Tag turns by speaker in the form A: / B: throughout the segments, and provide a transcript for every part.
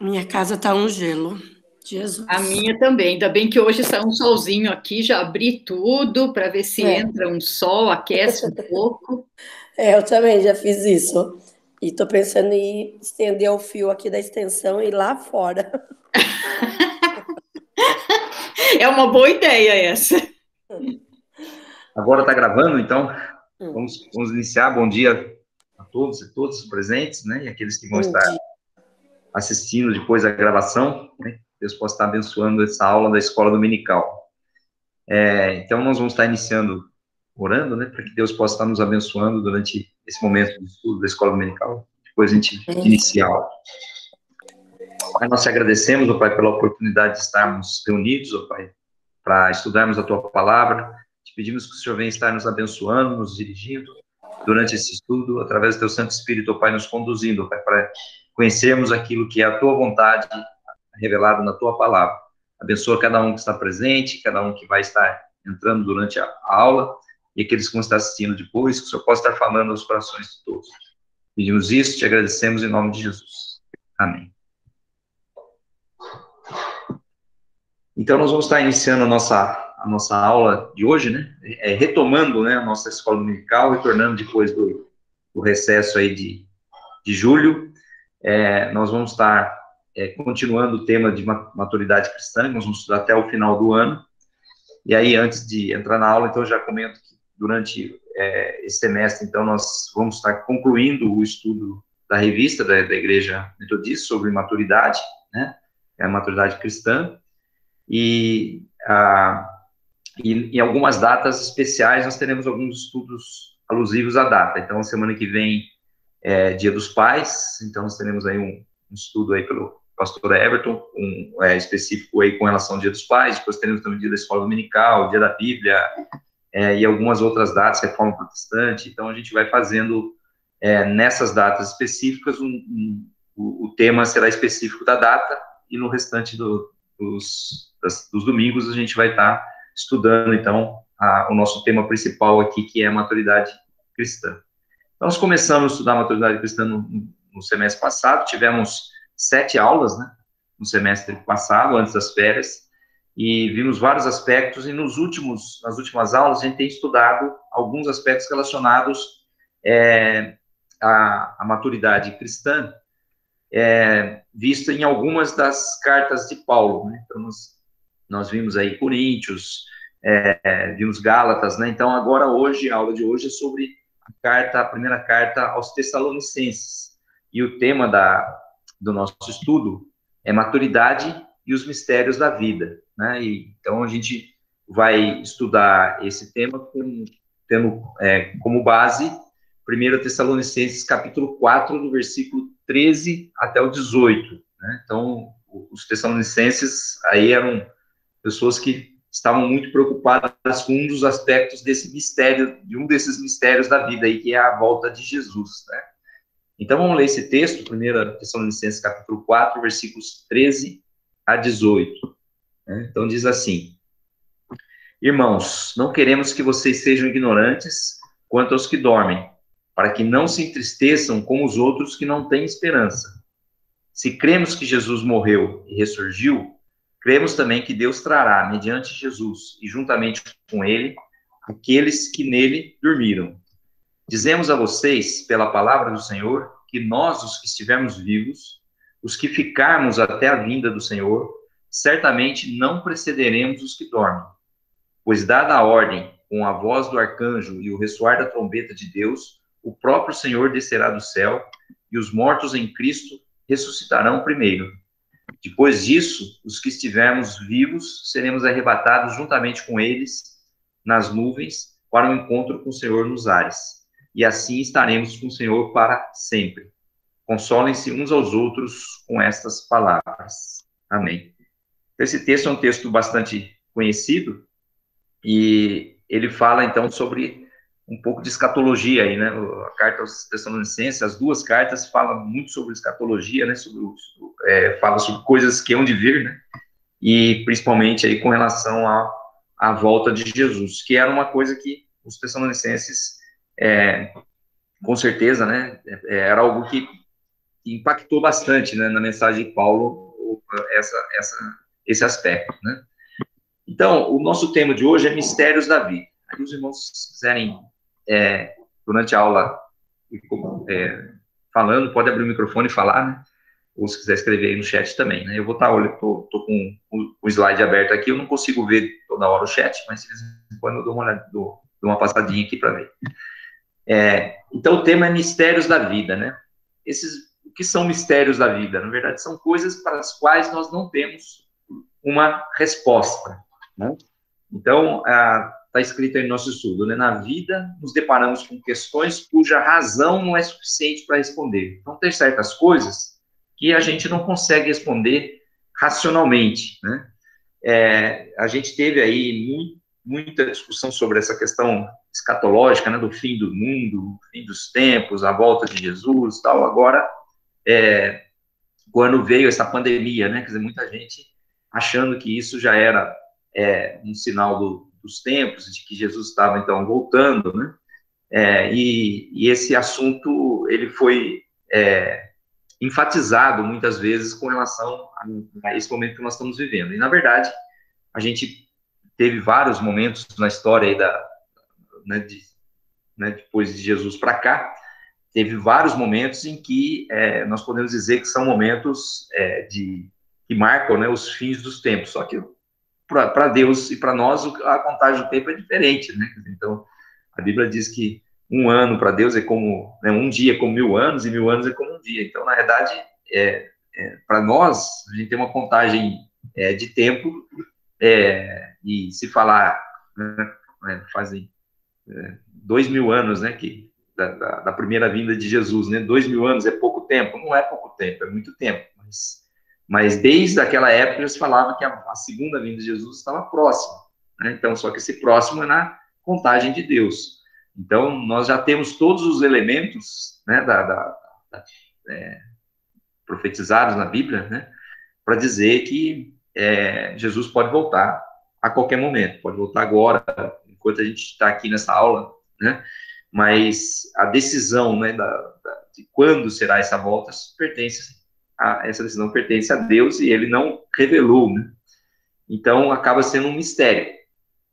A: Minha casa tá um gelo.
B: A
A: Jesus.
B: minha também. Ainda bem que hoje saiu um solzinho aqui, já abri tudo para ver se
A: É,
B: entra um sol, aquece um pouco.
A: eu também já fiz isso. E tô pensando em estender o fio aqui da extensão e ir lá fora.
B: É uma boa ideia essa.
C: Agora está gravando, então
A: Hum,
C: vamos iniciar. Bom dia a todos e todas os presentes, né? E aqueles que vão
A: Bom
C: estar
A: dia.
C: assistindo depois a gravação, né? Deus possa estar abençoando essa aula da escola dominical. Então, nós vamos estar iniciando orando, né? Para que Deus possa estar nos abençoando durante esse momento de estudo da escola dominical. Depois a gente inicia a aula. Pai, nós te agradecemos, ó Pai, pela oportunidade de estarmos reunidos, ó Pai, para estudarmos a Tua palavra. Te pedimos que o Senhor venha estar nos abençoando, nos dirigindo durante esse estudo, através do Teu Santo Espírito, ó Pai, nos conduzindo, ó Pai, para conhecermos aquilo que é a Tua vontade revelado na Tua palavra. Abençoa cada um que está presente, cada um que vai estar entrando durante a aula e aqueles que vão estar assistindo depois, que o Senhor possa estar falando aos corações de todos. Pedimos isso, te agradecemos em nome de Jesus. Amém. Então, nós vamos estar iniciando a nossa aula de hoje, né? Retomando, né, a nossa escola dominical, retornando depois do recesso aí de julho. Nós vamos estar continuando o tema de maturidade cristã, que nós vamos estudar até o final do ano. E aí, antes de entrar na aula, então, eu já comento que durante esse semestre, então, nós vamos estar concluindo o estudo da revista da Igreja Metodista sobre maturidade, né? A maturidade cristã. E em algumas datas especiais nós teremos alguns estudos alusivos à data. Então, semana que vem Dia dos Pais, então nós teremos aí um estudo aí pelo pastor Everton, específico aí com relação ao Dia dos Pais. Depois teremos também o Dia da Escola Dominical, Dia da Bíblia, e algumas outras datas, Reforma Protestante. Então, a gente vai fazendo nessas datas específicas, o tema será específico da data, e no restante dos domingos a gente vai estar estudando, então, o nosso tema principal aqui, que é a maturidade cristã. Então, nós começamos a estudar a maturidade cristã no semestre passado, tivemos 7 aulas, né, no semestre passado, antes das férias, e vimos vários aspectos, e nas últimas aulas a gente tem estudado alguns aspectos relacionados à maturidade cristã, vista em algumas das cartas de Paulo, né? Então, nós vimos aí Coríntios, vimos Gálatas, né? Então, agora hoje, a aula de hoje é sobre a primeira carta aos Tessalonicenses. E o tema do nosso estudo é maturidade e os mistérios da vida, né? Então, a gente vai estudar esse tema tendo como base 1 Tessalonicenses, capítulo 4, do versículo 13 até o 18, né? Então, os tessalonicenses aí eram pessoas que estavam muito preocupadas com um dos aspectos desse mistério, de um desses mistérios da vida aí, que é a volta de Jesus, né? Então, vamos ler esse texto, 1 Tessalonicenses, capítulo 4, versículos 13 a 18, né? Então, diz assim: Irmãos, não queremos que vocês sejam ignorantes quanto aos que dormem, para que não se entristeçam como os outros que não têm esperança. Se cremos que Jesus morreu e ressurgiu, cremos também que Deus trará, mediante Jesus e juntamente com ele, aqueles que nele dormiram. Dizemos a vocês, pela palavra do Senhor, que nós, os que estivermos vivos, os que ficarmos até a vinda do Senhor, certamente não precederemos os que dormem. Pois, dada a ordem, com a voz do arcanjo e o ressoar da trombeta de Deus, o próprio Senhor descerá do céu, e os mortos em Cristo ressuscitarão primeiro. Depois disso, os que estivermos vivos, seremos arrebatados juntamente com eles nas nuvens, para o encontro com o Senhor nos ares. E assim estaremos com o Senhor para sempre. Consolem-se uns aos outros com estas palavras. Amém. Esse texto é um texto bastante conhecido, e ele fala, então, sobre um pouco de escatologia aí, né? A carta aos Tessalonicenses, as duas cartas falam muito sobre escatologia, né? Fala sobre coisas que hão de vir, né? E principalmente aí com relação à volta de Jesus, que era uma coisa que os Tessalonicenses, com certeza, né? Era algo que impactou bastante, né, na mensagem de Paulo esse aspecto, né? Então, o nosso tema de hoje é mistérios da vida. Aí os irmãos, se quiserem, durante a aula, falando, pode abrir o microfone e falar, né? Ou se quiser escrever aí no chat também, né? Eu vou estar, olha, tô com o slide aberto aqui, eu não consigo ver toda hora o chat, mas de vez em quando eu dou uma olhada, dou uma passadinha aqui para ver. Então, o tema é mistérios da vida, né? O que são mistérios da vida? Na verdade, são coisas para as quais nós não temos uma resposta, né? Então, está escrito aí no nosso estudo, né? Na vida, nos deparamos com questões cuja razão não é suficiente para responder. Então, tem certas coisas que a gente não consegue responder racionalmente, né? A gente teve aí muita discussão sobre essa questão escatológica, né, do fim do mundo, fim dos tempos, a volta de Jesus, tal. Agora, quando veio essa pandemia, né, quer dizer, muita gente achando que isso já era um sinal dos tempos, de que Jesus estava, então, voltando, né, e esse assunto, ele foi enfatizado muitas vezes com relação a esse momento que nós estamos vivendo. E, na verdade, a gente teve vários momentos na história aí depois de Jesus para cá, teve vários momentos em que nós podemos dizer que são momentos que marcam, né, os fins dos tempos. Só que para Deus e para nós a contagem do tempo é diferente, né? Então, a Bíblia diz que um ano para Deus é como, né, um dia é como 1000 anos e 1000 anos é como um dia. Então, na verdade, para nós, a gente tem uma contagem de tempo, e se falar, né, fazem 2000 anos, né, da primeira vinda de Jesus, né? 2000 anos é pouco tempo? Não é pouco tempo, é muito tempo. Mas desde aquela época já se falava que a segunda vinda de Jesus estava próxima, né? Então, só que esse próximo é na contagem de Deus. Então, nós já temos todos os elementos, né, profetizados na Bíblia, né, para dizer que Jesus pode voltar a qualquer momento, pode voltar agora, enquanto a gente está aqui nessa aula, né, mas a decisão, né, de quando será essa volta essa decisão pertence a Deus e ele não revelou, né? Então, acaba sendo um mistério.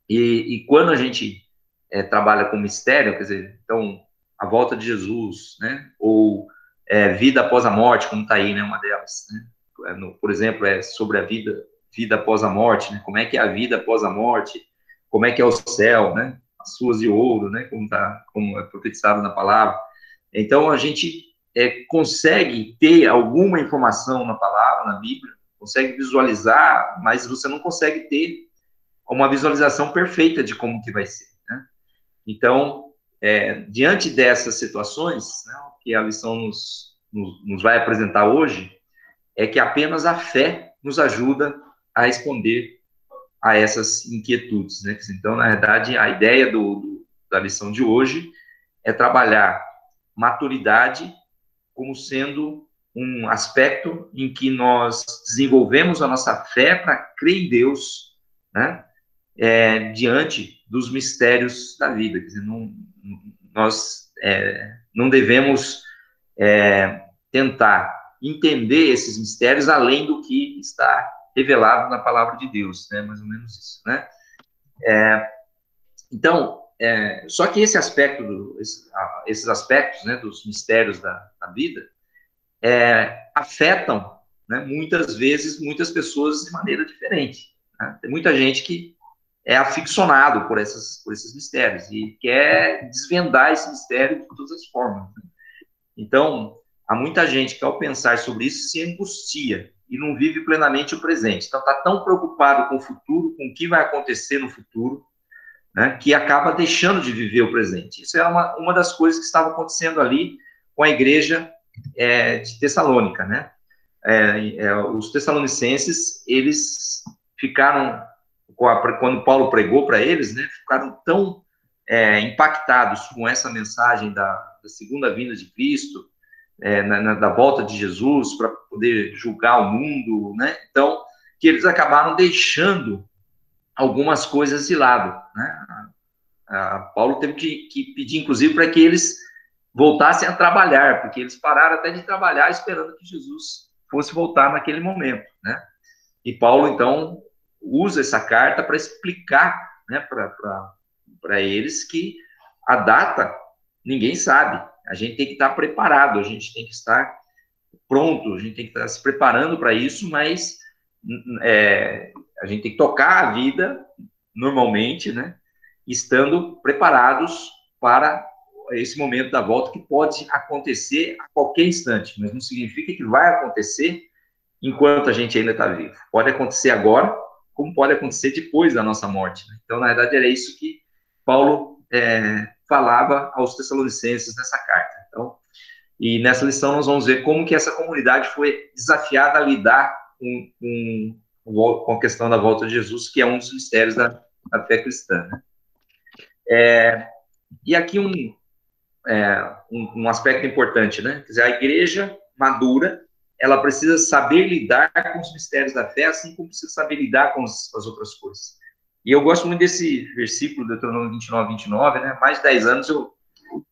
C: E quando a gente trabalha com mistério, quer dizer, então, a volta de Jesus, né, ou vida após a morte, como está aí, né, uma delas, né? Por exemplo, sobre a vida após a morte, né? Como é que é a vida após a morte, como é que é o céu, né, as suas de ouro, né, como é profetizado na palavra. Então, a gente consegue ter alguma informação na palavra, na Bíblia, consegue visualizar, mas você não consegue ter uma visualização perfeita de como que vai ser, né? Então, diante dessas situações, né, o que a lição nos vai apresentar hoje é que apenas a fé nos ajuda a responder a essas inquietudes, né? Então, na verdade, a ideia da lição de hoje é trabalhar maturidade como sendo um aspecto em que nós desenvolvemos a nossa fé para crer em Deus, né, diante dos mistérios da vida. Quer dizer, nós não devemos tentar entender esses mistérios além do que está revelado na palavra de Deus, né, mais ou menos isso, né? Então, só que esse aspecto, esses aspectos, né, dos mistérios da vida, afetam, né, muitas vezes, muitas pessoas de maneira diferente, né? Tem muita gente que é aficionado por esses mistérios e quer desvendar esse mistério de todas as formas, né? Então, há muita gente que, ao pensar sobre isso, se angustia e não vive plenamente o presente. Então, está tão preocupado com o futuro, com o que vai acontecer no futuro, né, que acaba deixando de viver o presente. Isso é uma das coisas que estava acontecendo ali com a igreja de Tessalônica, né? Os tessalonicenses, eles ficaram, quando Paulo pregou para eles, né, ficaram tão impactados com essa mensagem da segunda vinda de Cristo, da volta de Jesus para poder julgar o mundo, né? Então, que eles acabaram deixando algumas coisas de lado, né? Paulo teve que pedir, inclusive, para que eles voltassem a trabalhar, porque eles pararam até de trabalhar esperando que Jesus fosse voltar naquele momento, né? E Paulo, então, usa essa carta para explicar, né, para eles que a data ninguém sabe. A gente tem que estar preparado, a gente tem que estar pronto, a gente tem que estar se preparando para isso, mas a gente tem que tocar a vida normalmente, né, estando preparados para esse momento da volta, que pode acontecer a qualquer instante, mas não significa que vai acontecer enquanto a gente ainda está vivo. Pode acontecer agora, como pode acontecer depois da nossa morte, né? Então, na verdade, era isso que Paulo falava aos Tessalonicenses nessa carta. Então, e nessa lição nós vamos ver como que essa comunidade foi desafiada a lidar com a questão da volta de Jesus, que é um dos mistérios da fé cristã, né? E aqui um aspecto importante, né? Quer dizer, a igreja madura, ela precisa saber lidar com os mistérios da fé, assim como precisa saber lidar com as outras coisas. E eu gosto muito desse versículo, Deuteronômio 29, 29, né? Mais de 10 anos eu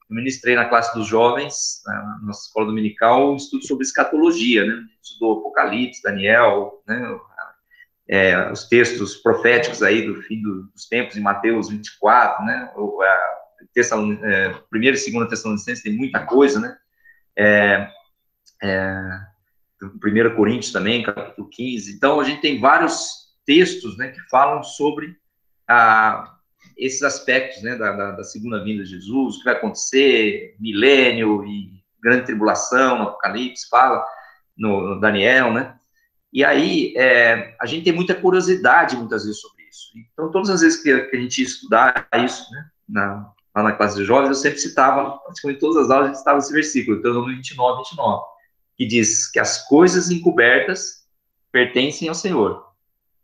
C: ministrei na classe dos jovens, na nossa escola dominical, um estudo sobre escatologia, né? Estudou Apocalipse, Daniel, né? Os textos proféticos aí do fim dos tempos, em Mateus 24, né? Primeira e segunda Tessalonicenses tem muita coisa, né? 1 Coríntios também, capítulo 15. Então, a gente tem vários textos, né, que falam sobre esses aspectos, né, da segunda vinda de Jesus, o que vai acontecer, milênio e grande tribulação, no Apocalipse, fala, no Daniel, né? E aí, a gente tem muita curiosidade, muitas vezes, sobre isso. Então, todas as vezes que a gente ia estudar isso, né, lá na classe de jovens, eu sempre citava, praticamente todas as aulas, a gente citava esse versículo, Deuteronômio 29, 29, que diz que as coisas encobertas pertencem ao Senhor.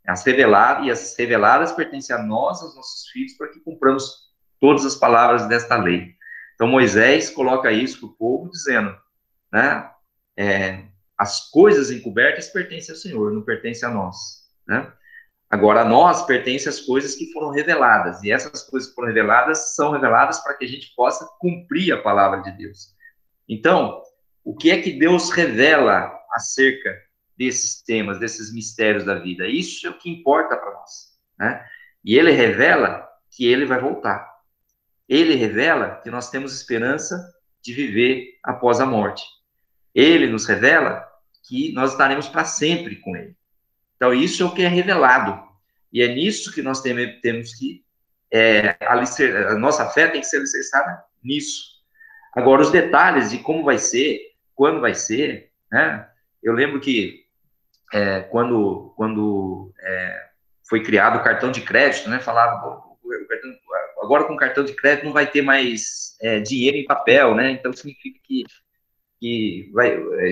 C: As reveladas pertencem a nós, aos nossos filhos, para que cumpramos todas as palavras desta lei. Então, Moisés coloca isso para o povo, dizendo, né, as coisas encobertas pertencem ao Senhor, não pertencem a nós, né? Agora, a nós pertencem as coisas que foram reveladas, e essas coisas que foram reveladas são reveladas para que a gente possa cumprir a palavra de Deus. Então, o que é que Deus revela acerca desses temas, desses mistérios da vida? Isso é o que importa para nós, né? E ele revela que ele vai voltar. Ele revela que nós temos esperança de viver após a morte. Ele nos revela que nós estaremos para sempre com ele. Então, isso é o que é revelado. E é nisso que nós temos que... a nossa fé tem que ser alicerçada nisso. Agora, os detalhes de como vai ser, quando vai ser, né? Eu lembro que quando foi criado o cartão de crédito, né? Falava, agora com o cartão de crédito não vai ter mais dinheiro em papel, né? Então, significa que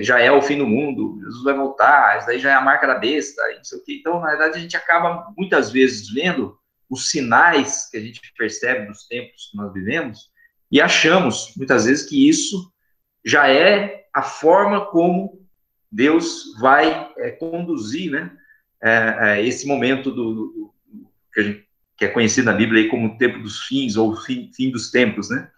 C: já é o fim do mundo, Jesus vai voltar, isso daí já é a marca da besta, não sei o quê. Então, na verdade, a gente acaba muitas vezes vendo os sinais que a gente percebe dos tempos que nós vivemos e achamos, muitas vezes, que isso já é a forma como Deus vai conduzir, né, esse momento que é conhecido na Bíblia aí como o tempo dos fins, ou fim dos tempos, né?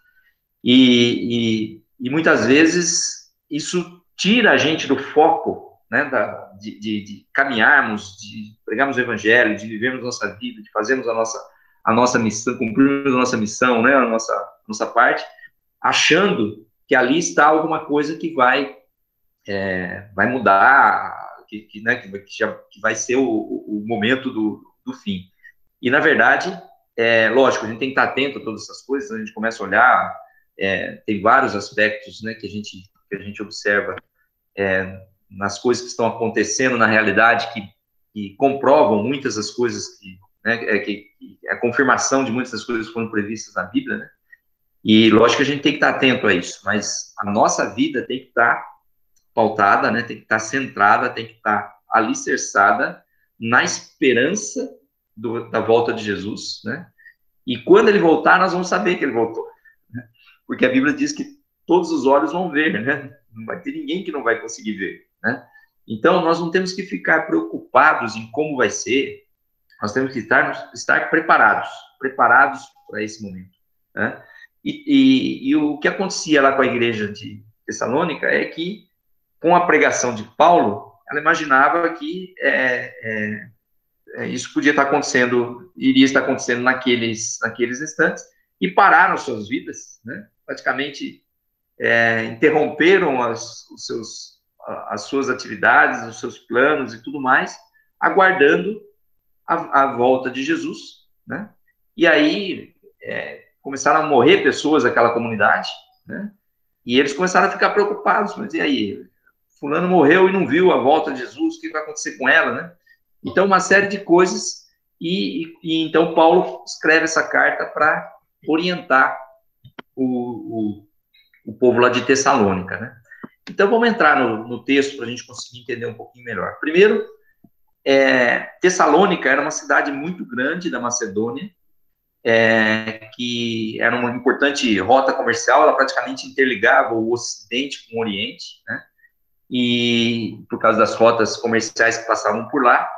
C: E muitas vezes isso tira a gente do foco, né, de caminharmos, de pregarmos o evangelho, de vivermos nossa vida, de fazermos a nossa missão, cumprirmos a nossa missão, né, a nossa parte, achando que ali está alguma coisa que vai mudar, que vai ser o momento do fim. E, na verdade, lógico, a gente tem que estar atento a todas essas coisas, a gente começa a olhar, tem vários aspectos, né, que a gente observa nas coisas que estão acontecendo na realidade, que comprovam muitas das coisas, que a confirmação de muitas das coisas que foram previstas na Bíblia, né? E, lógico, que a gente tem que estar atento a isso, mas a nossa vida tem que estar pautada, né, tem que estar centrada, tem que estar alicerçada na esperança da volta de Jesus, né? E quando ele voltar, nós vamos saber que ele voltou, né? Porque a Bíblia diz que todos os olhos vão ver, né? Não vai ter ninguém que não vai conseguir ver, né? Então, nós não temos que ficar preocupados em como vai ser, nós temos que estar preparados para esse momento, né? E o que acontecia lá com a igreja de Tessalônica é que, com a pregação de Paulo, ela imaginava que isso podia estar acontecendo, iria estar acontecendo naqueles instantes, e pararam suas vidas, né? Praticamente interromperam as suas atividades, os seus planos e tudo mais, aguardando a volta de Jesus, né? E aí começaram a morrer pessoas daquela comunidade, né? E eles começaram a ficar preocupados, mas e aí? Fulano morreu e não viu a volta de Jesus, o que vai acontecer com ela, né? Então, uma série de coisas, e então Paulo escreve essa carta para orientar o povo lá de Tessalônica, né? Então, vamos entrar no texto para a gente conseguir entender um pouquinho melhor. Primeiro, Tessalônica era uma cidade muito grande da Macedônia, que era uma importante rota comercial, ela praticamente interligava o Ocidente com o Oriente, né? E por causa das rotas comerciais que passavam por lá,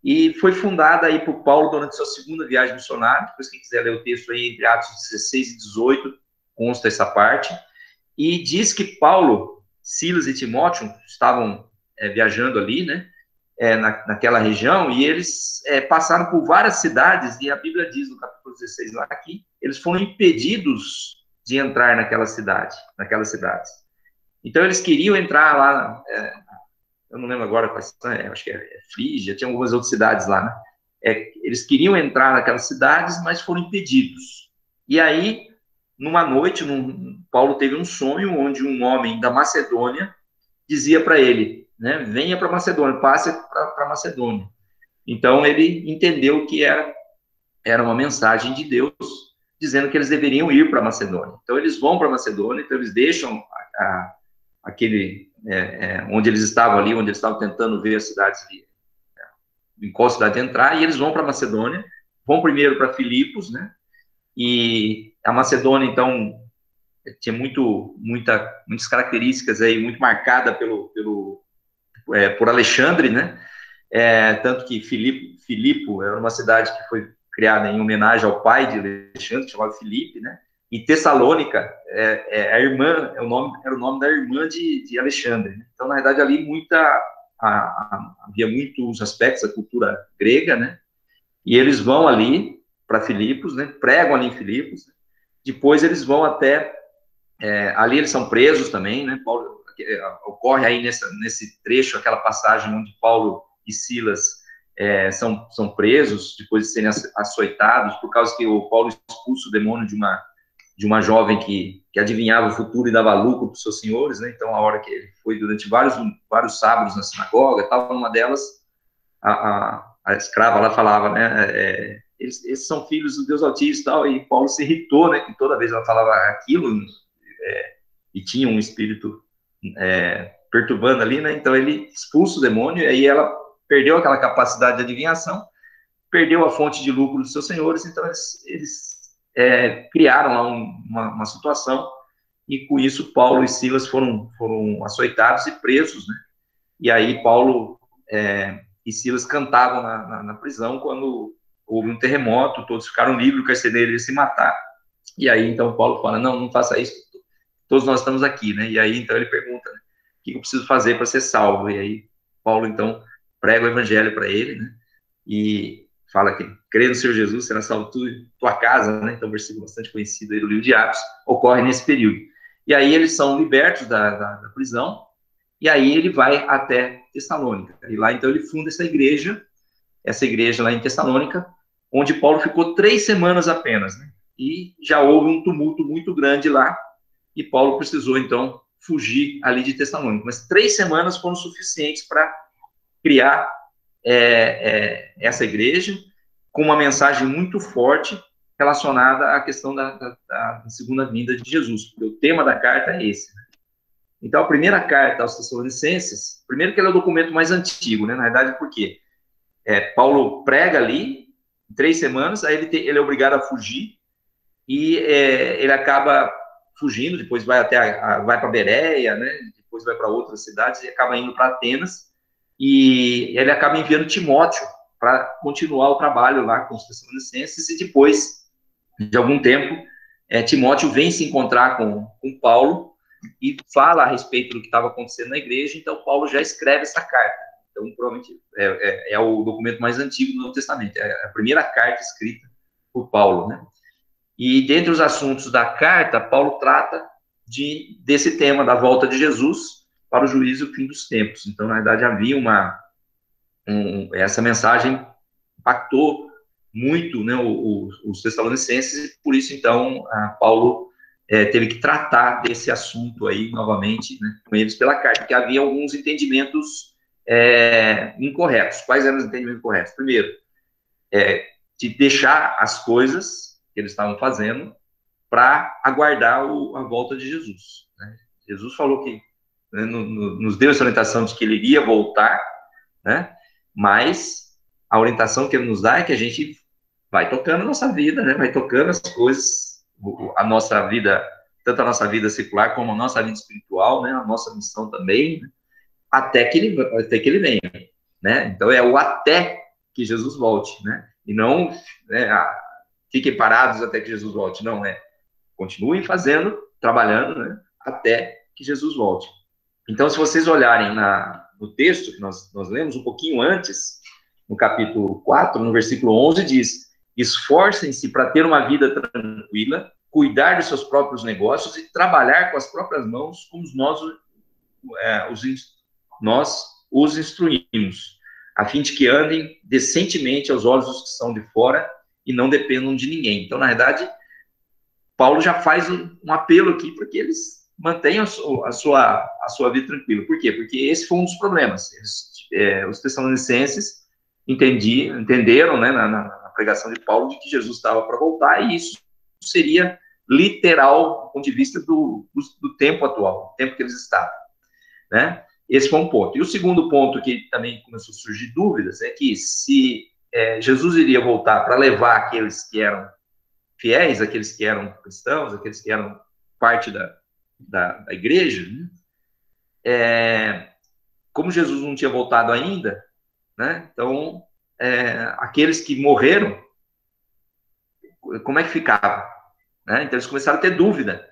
C: e foi fundada aí por Paulo durante sua segunda viagem missionária. Depois, quem quiser ler o texto aí, entre Atos 16 e 18, consta essa parte, e diz que Paulo, Silas e Timóteo estavam viajando ali, né, naquela região, e eles passaram por várias cidades, e a Bíblia diz no capítulo 16 lá que eles foram impedidos de entrar naquelas cidades. Então, eles queriam entrar lá, eu não lembro agora quais são, acho que é Frígia, tinha algumas outras cidades lá, né? Eles queriam entrar naquelas cidades, mas foram impedidos. E aí, numa noite, Paulo teve um sonho onde um homem da Macedônia dizia para ele, né, venha para Macedônia, passe para Macedônia. Então, ele entendeu que era uma mensagem de Deus dizendo que eles deveriam ir para Macedônia. Então, eles vão para Macedônia, então eles deixam aquele onde eles estavam ali, onde eles estavam tentando ver as cidades ali, em qual cidade entrar, e eles vão para Macedônia, vão primeiro para Filipos, né? E a Macedônia, então, tinha muitas características aí, muito marcada por Alexandre, né? Tanto que Filipo era uma cidade que foi criada em homenagem ao pai de Alexandre, chamado Filipe, né? E Tessalônica era o nome da irmã de Alexandre, né? Então, na verdade, ali havia muitos aspectos da cultura grega, né? E eles vão ali para Filipos, né? Pregam ali em Filipos, né? Depois eles vão até ali eles são presos também, né? Paulo, ocorre aí nesse trecho aquela passagem onde Paulo e Silas são presos depois de serem açoitados, por causa que o Paulo expulsa o demônio de uma jovem que adivinhava o futuro e dava lucro para os seus senhores, né? Então, a hora que ele foi durante vários sábados na sinagoga, estava numa delas, a escrava lá falava, né? Esses são filhos do Deus Altíssimo e tal, e Paulo se irritou, né? Que toda vez ela falava aquilo, e tinha um espírito perturbando ali, né? Então, ele expulsa o demônio, e aí ela perdeu aquela capacidade de adivinhação, perdeu a fonte de lucro dos seus senhores, então eles criaram lá uma situação, e com isso Paulo e Silas foram açoitados e presos, né? E aí Paulo e Silas cantavam na prisão quando houve um terremoto, todos ficaram livres, o carcereiro ia se matar, e aí então Paulo fala, não faça isso, todos nós estamos aqui, né? E aí então ele pergunta, né, o que eu preciso fazer para ser salvo? E aí Paulo então prega o evangelho para ele, né? E fala que crê no Senhor Jesus, será salvo tu e tua casa, né? Então, um versículo bastante conhecido aí do livro de Atos, ocorre nesse período. E aí eles são libertos da prisão, e aí ele vai até Tessalônica. E lá, então, ele funda essa igreja lá em Tessalônica, onde Paulo ficou 3 semanas apenas, né? E já houve um tumulto muito grande lá, e Paulo precisou, então, fugir ali de Tessalônica. Mas 3 semanas foram suficientes para criar essa igreja, com uma mensagem muito forte relacionada à questão da segunda vinda de Jesus, porque o tema da carta é esse, né? Então, a primeira carta aos Tessalonicenses, primeiro que ela é o documento mais antigo, né? Na verdade, por quê? Paulo prega ali, em 3 semanas, aí ele é obrigado a fugir, e ele acaba fugindo, depois vai para Bereia, né? Depois vai para outras cidades, e acaba indo para Atenas, e ele acaba enviando Timóteo para continuar o trabalho lá com os Tessalonicenses, e depois de algum tempo, Timóteo vem se encontrar com Paulo e fala a respeito do que estava acontecendo na igreja, então Paulo já escreve essa carta. Então, provavelmente, é o documento mais antigo do Novo Testamento, é a primeira carta escrita por Paulo, né? E, dentre os assuntos da carta, Paulo trata desse tema da volta de Jesus para o juízo e o fim dos tempos. Então, na verdade, havia essa mensagem impactou muito, né, os Tessalonicenses, e por isso, então, Paulo teve que tratar desse assunto aí, novamente, né, com eles pela carta, porque havia alguns entendimentos incorretos. Quais eram os entendimentos incorretos? Primeiro, de deixar as coisas que eles estavam fazendo para aguardar a volta de Jesus, né? Jesus falou que, né, nos deu essa orientação de que ele iria voltar, né? Mas a orientação que ele nos dá é que a gente vai tocando a nossa vida, né? Vai tocando as coisas, a nossa vida, tanto a nossa vida secular como a nossa vida espiritual, né? A nossa missão também, né? até que ele venha, né? Então é o até que Jesus volte, né? E não, né, fiquem parados até que Jesus volte, não, continuem fazendo, trabalhando, né, até que Jesus volte. Então, se vocês olharem no texto que nós lemos um pouquinho antes, no capítulo 4, no versículo 11, diz: esforcem-se para ter uma vida tranquila, cuidar dos seus próprios negócios e trabalhar com as próprias mãos, como nós os instruímos, a fim de que andem decentemente aos olhos dos que são de fora e não dependam de ninguém. Então, na verdade, Paulo já faz um apelo aqui para que eles mantenham a sua vida tranquila. Por quê? Porque esse foi um dos problemas. Os Tessalonicenses entenderam, né, na pregação de Paulo, de que Jesus estava para voltar, e isso seria literal do ponto de vista do tempo atual, do tempo que eles estavam, né? Esse foi um ponto. E o segundo ponto que também começou a surgir dúvidas é que se Jesus iria voltar para levar aqueles que eram fiéis, aqueles que eram cristãos, aqueles que eram parte da igreja, né? Como Jesus não tinha voltado ainda, né? Então, aqueles que morreram, como é que ficava? Né? Então, eles começaram a ter dúvida,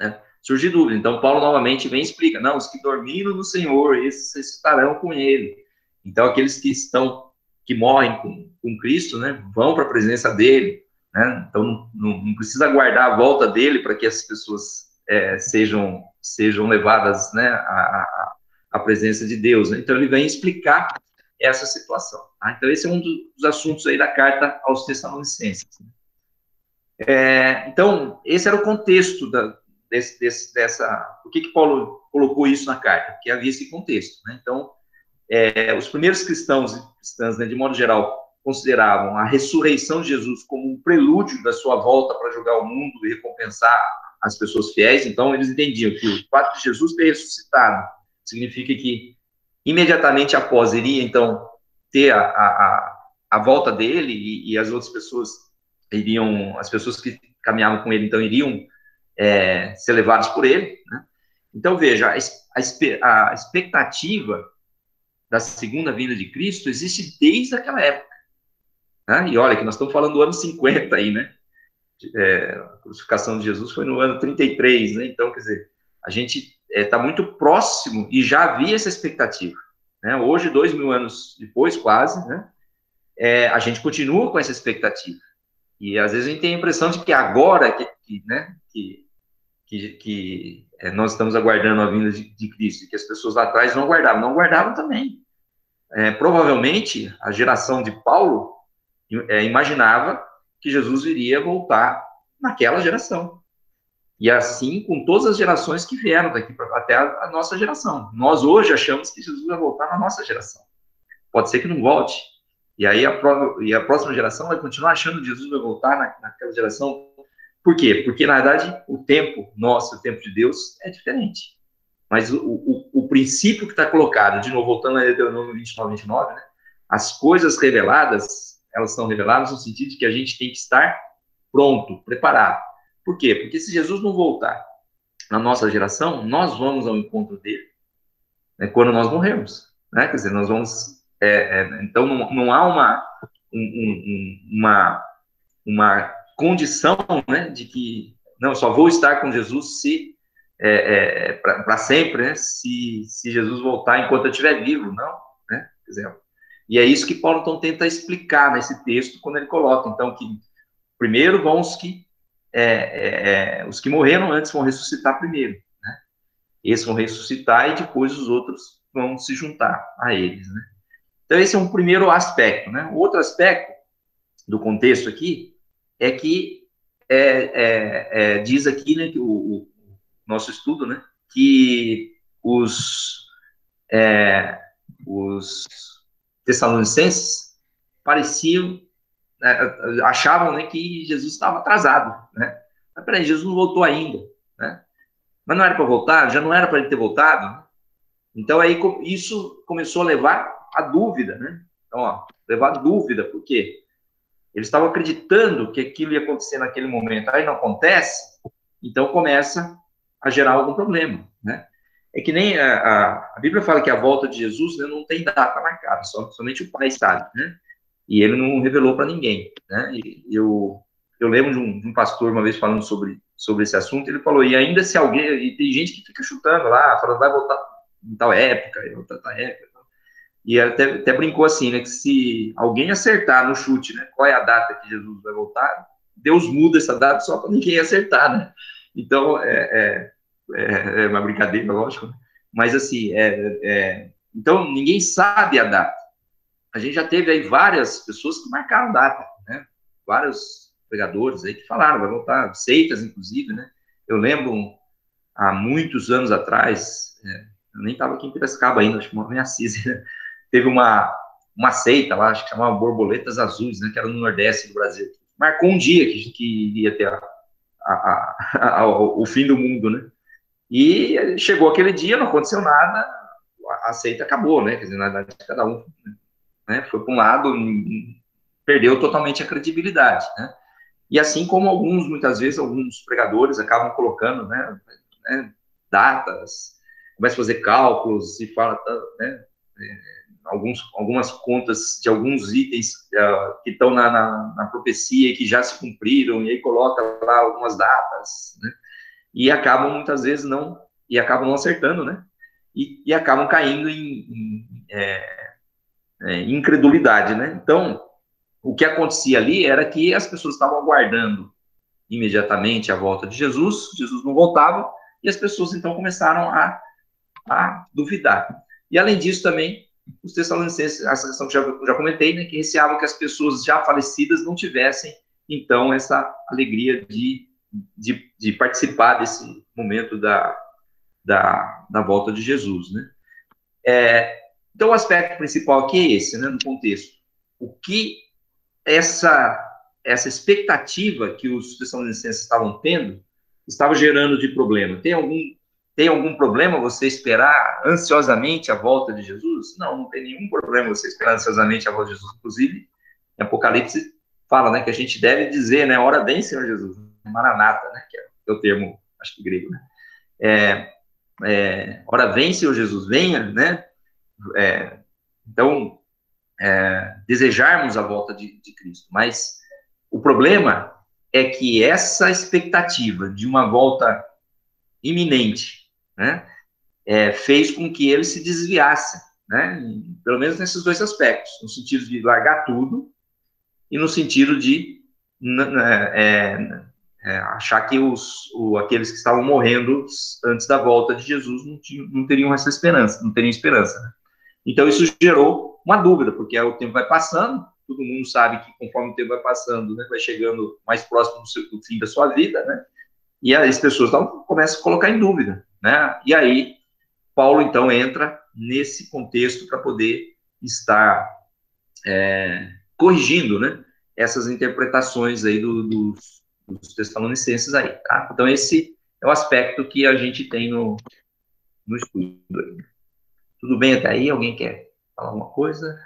C: né? Surgir dúvida. Então, Paulo novamente vem e explica: não, os que dormiram no Senhor, esses estarão com ele. Então, aqueles que morrem com Cristo, né, vão para a presença dele, né? Então, não precisa aguardar a volta dele para que as pessoas sejam levadas, né, à presença de Deus, né? Então, ele vem explicar essa situação, tá? Então, esse é um dos assuntos aí da carta aos Tessalonicenses. Então, esse era o contexto por que Paulo colocou isso na carta? Porque havia esse contexto, né? Então, os primeiros cristãos e cristãs, né, de modo geral, consideravam a ressurreição de Jesus como um prelúdio da sua volta para julgar o mundo e recompensar as pessoas fiéis. Então, eles entendiam que o fato de Jesus ter ressuscitado significa que imediatamente após iria, então, ter a volta dele, e as outras pessoas as pessoas que caminhavam com ele, então, iriam ser levados por ele, né? Então, veja, a expectativa da segunda vinda de Cristo existe desde aquela época, né? E olha que nós estamos falando do ano 50 aí, né? A crucificação de Jesus foi no ano 33, né? Então, quer dizer, a gente está muito próximo e já havia essa expectativa, né? Hoje, 2000 anos depois, quase, né? A gente continua com essa expectativa. E às vezes a gente tem a impressão de que agora que nós estamos aguardando a vinda de Cristo, e que as pessoas lá atrás não aguardavam também. Provavelmente, a geração de Paulo imaginava que Jesus iria voltar naquela geração. E assim com todas as gerações que vieram daqui até a nossa geração. Nós hoje achamos que Jesus vai voltar na nossa geração. Pode ser que não volte. E aí a próxima geração vai continuar achando que Jesus vai voltar naquela geração. Por quê? Porque, na verdade, o tempo nosso, o tempo de Deus, é diferente. Mas o princípio que está colocado, de novo, voltando a Deuteronômio 29, 29, né? As coisas reveladas, elas são reveladas no sentido de que a gente tem que estar pronto, preparado. Por quê? Porque se Jesus não voltar na nossa geração, nós vamos ao encontro dele, né, quando nós morrermos, né? Quer dizer, nós vamos... então, não há uma condição, né, de que não, só vou estar com Jesus se para sempre, né? Se Jesus voltar enquanto eu estiver vivo, não, né? Por exemplo. E é isso que Paulo então tenta explicar nesse texto quando ele coloca, então, que primeiro vão os que morreram antes vão ressuscitar primeiro, né? Esses vão ressuscitar e depois os outros vão se juntar a eles, né? Então esse é um primeiro aspecto, né? O outro aspecto do contexto aqui é que diz aqui, né, que o nosso estudo, né, que os tessalonicenses pareciam, achavam, né, que Jesus estava atrasado, né? Mas peraí, Jesus não voltou ainda, né? Mas não era para voltar? Já não era para ele ter voltado? Né? Então aí isso começou a levar a dúvida, né? Então, levar a dúvida, por quê? Eles estavam acreditando que aquilo ia acontecer naquele momento, aí não acontece, então começa a gerar algum problema, né? É que nem a Bíblia fala que a volta de Jesus, né, não tem data marcada, somente o Pai sabe, né? E ele não revelou para ninguém, né? E eu lembro de um pastor uma vez falando sobre esse assunto, ele falou, e ainda se alguém, e tem gente que fica chutando lá, falando, vai voltar em tal época, em outra época, e até brincou assim, né, que se alguém acertar no chute, né, qual é a data que Jesus vai voltar, Deus muda essa data só para ninguém acertar, né? Então, é uma brincadeira, lógico, né? Mas assim, então ninguém sabe a data. A gente já teve aí várias pessoas que marcaram data, né? Vários pregadores aí que falaram, vai voltar, seitas, inclusive, né? Eu lembro, há muitos anos atrás, eu nem estava aqui em Piracicaba ainda, acho que morava em Assis, né? Teve uma seita lá, acho que chamava Borboletas Azuis, né? Que era no Nordeste do Brasil. Marcou um dia que ia ter o fim do mundo, né? E chegou aquele dia, não aconteceu nada, a seita acabou, né? Quer dizer, na verdade, cada um, né, foi para um lado, perdeu totalmente a credibilidade, né? E assim como muitas vezes, alguns pregadores acabam colocando, né, datas, começa a fazer cálculos e fala, né, algumas contas de alguns itens que estão na profecia e que já se cumpriram, e aí coloca lá algumas datas, né? E acabam muitas vezes não acertando, né? E acabam caindo em incredulidade, né? Então, o que acontecia ali era que as pessoas estavam aguardando imediatamente a volta de Jesus não voltava, e as pessoas então começaram a duvidar. E além disso também, os tessalonicenses, essa questão que eu já comentei, né, que receavam que as pessoas já falecidas não tivessem, então, essa alegria de participar desse momento da volta de Jesus, né? Então, o aspecto principal aqui é esse, né, no contexto. O que essa expectativa que os tessalonicenses estavam tendo estava gerando de problema. Tem algum problema você esperar ansiosamente a volta de Jesus? Não tem nenhum problema você esperar ansiosamente a volta de Jesus. Inclusive, em Apocalipse fala, né, que a gente deve dizer, né, ora vem, Senhor Jesus, Maranata, né, que é o termo, acho que grego, né? Ora vem, Senhor Jesus, venha, né? Então, desejarmos a volta de Cristo. Mas o problema é que essa expectativa de uma volta iminente, né, fez com que ele se desviasse, né? Pelo menos nesses dois aspectos, no sentido de largar tudo e no sentido de achar que aqueles que estavam morrendo antes da volta de Jesus não teriam essa esperança, não teriam esperança, né? Então isso gerou uma dúvida, porque o tempo vai passando, todo mundo sabe que conforme o tempo vai passando, né, vai chegando mais próximo do fim da sua vida, né? E aí as pessoas começam a colocar em dúvida, né? E aí Paulo então entra nesse contexto para poder estar corrigindo, né, essas interpretações aí dos tessalonicenses aí, tá? Então esse é o aspecto que a gente tem no estudo aí. Tudo bem até aí? Alguém quer falar alguma coisa?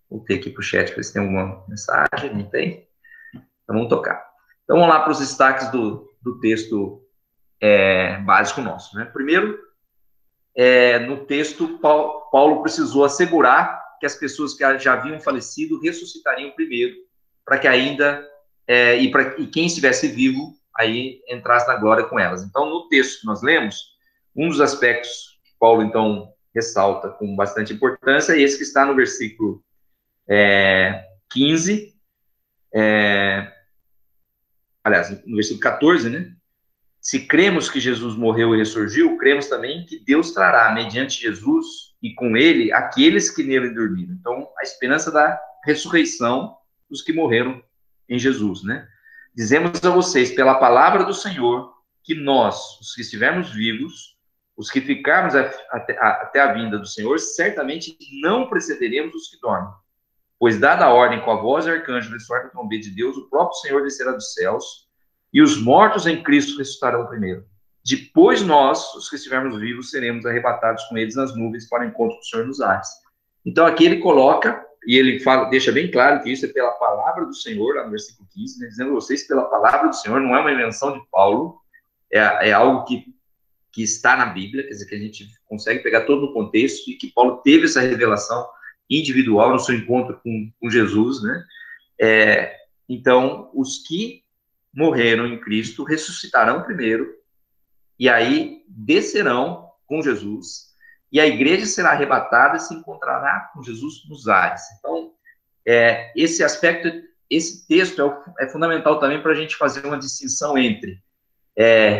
C: Vou ter aqui para o chat para se tem alguma mensagem. Não tem? Então vamos tocar. Então vamos lá para os destaques do texto básico nosso, né? Primeiro, no texto, Paulo precisou assegurar que as pessoas que já haviam falecido ressuscitariam primeiro, para que ainda, e quem estivesse vivo aí entrasse na glória com elas. Então, no texto que nós lemos, um dos aspectos que Paulo, então, ressalta com bastante importância é esse que está no versículo 15, aliás, no versículo 14, né? Se cremos que Jesus morreu e ressurgiu, cremos também que Deus trará, mediante Jesus e com ele, aqueles que nele dormiram. Então, a esperança da ressurreição dos que morreram em Jesus, né? Dizemos a vocês, pela palavra do Senhor, que nós, os que estivermos vivos, os que ficarmos até a vinda do Senhor, certamente não precederemos os que dormem. Pois, dada a ordem com a voz do arcanjo e a trombeta de Deus, o próprio Senhor descerá dos céus, e os mortos em Cristo ressuscitarão primeiro. Depois nós, os que estivermos vivos, seremos arrebatados com eles nas nuvens para o encontro do Senhor nos ares. Então, aqui ele coloca, e ele deixa bem claro que isso é pela palavra do Senhor, lá no versículo 15, né, dizendo a vocês pela palavra do Senhor, não é uma invenção de Paulo, é algo que está na Bíblia, quer dizer, que a gente consegue pegar todo o contexto, e que Paulo teve essa revelação individual no seu encontro com Jesus, né? Então, os que morreram em Cristo ressuscitarão primeiro, e aí descerão com Jesus, e a igreja será arrebatada e se encontrará com Jesus nos ares. Então, esse aspecto, esse texto é fundamental também para a gente fazer uma distinção entre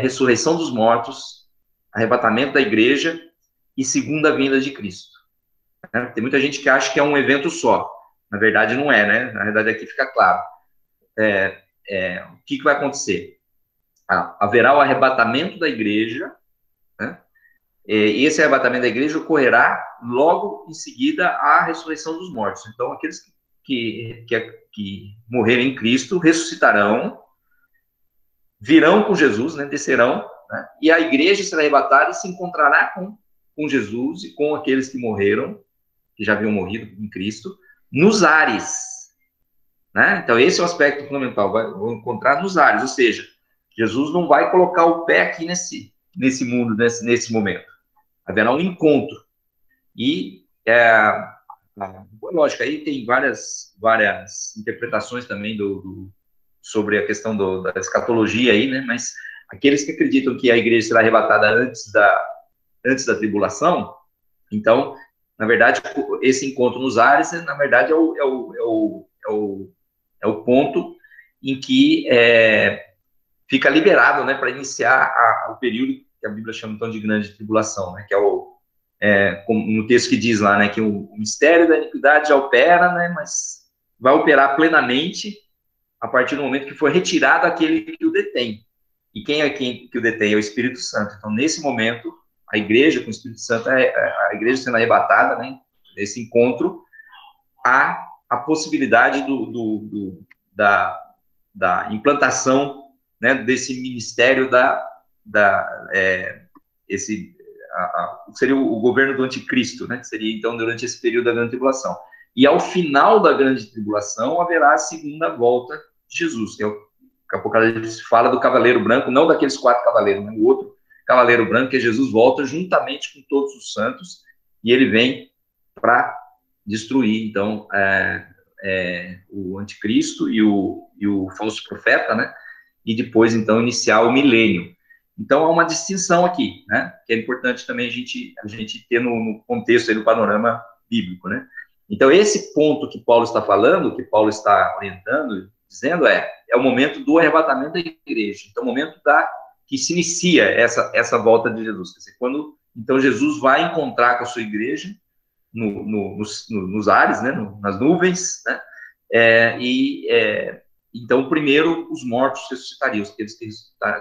C: ressurreição dos mortos, arrebatamento da igreja e segunda vinda de Cristo. Tem muita gente que acha que é um evento só. Na verdade, não é, né? Na verdade, aqui fica claro. O que vai acontecer? Haverá o arrebatamento da igreja, né? E esse arrebatamento da igreja ocorrerá logo em seguida à ressurreição dos mortos. Então, aqueles que morrerem em Cristo ressuscitarão, virão com Jesus, né? Descerão, né? E a igreja será arrebatada e se encontrará com Jesus e com aqueles que morreram, que já haviam morrido em Cristo, nos ares, né? Então, esse é o aspecto fundamental, vão encontrar nos ares, ou seja, Jesus não vai colocar o pé aqui nesse mundo, nesse momento. Haverá um encontro. E, lógico, aí tem várias interpretações também sobre a questão da escatologia aí, né? Mas aqueles que acreditam que a igreja será arrebatada antes da tribulação, então, na verdade, esse encontro nos ares, na verdade, é o ponto em que fica liberado, né, para iniciar o período que a Bíblia chama então de grande tribulação, né, que no texto que diz lá, né, que o mistério da iniquidade já opera, né, mas vai operar plenamente a partir do momento que for retirado aquele que o detém. E quem é que o detém? É o Espírito Santo. Então, nesse momento, a igreja com o Espírito Santo, a igreja sendo arrebatada, né, nesse encontro, há a possibilidade da implantação, né, desse ministério seria o governo do anticristo, né, que seria então durante esse período da grande tribulação. E ao final da grande tribulação haverá a segunda volta de Jesus, que é o Apocalipse fala do cavaleiro branco, não daqueles 4 cavaleiros, né, o outro cavaleiro branco, que Jesus volta juntamente com todos os santos, e ele vem para destruir, então, o anticristo e o falso profeta, né? E depois, então, iniciar o milênio. Então, há uma distinção aqui, né? Que é importante também a gente ter no contexto aí do panorama bíblico, né? Então, esse ponto que Paulo está falando, que Paulo está orientando, dizendo é o momento do arrebatamento da igreja. Então, o momento que se inicia essa volta de Jesus. Quer dizer, quando, então, Jesus vai encontrar com a sua igreja nos ares, né, nas nuvens, né, então, primeiro, os mortos ressuscitariam, aqueles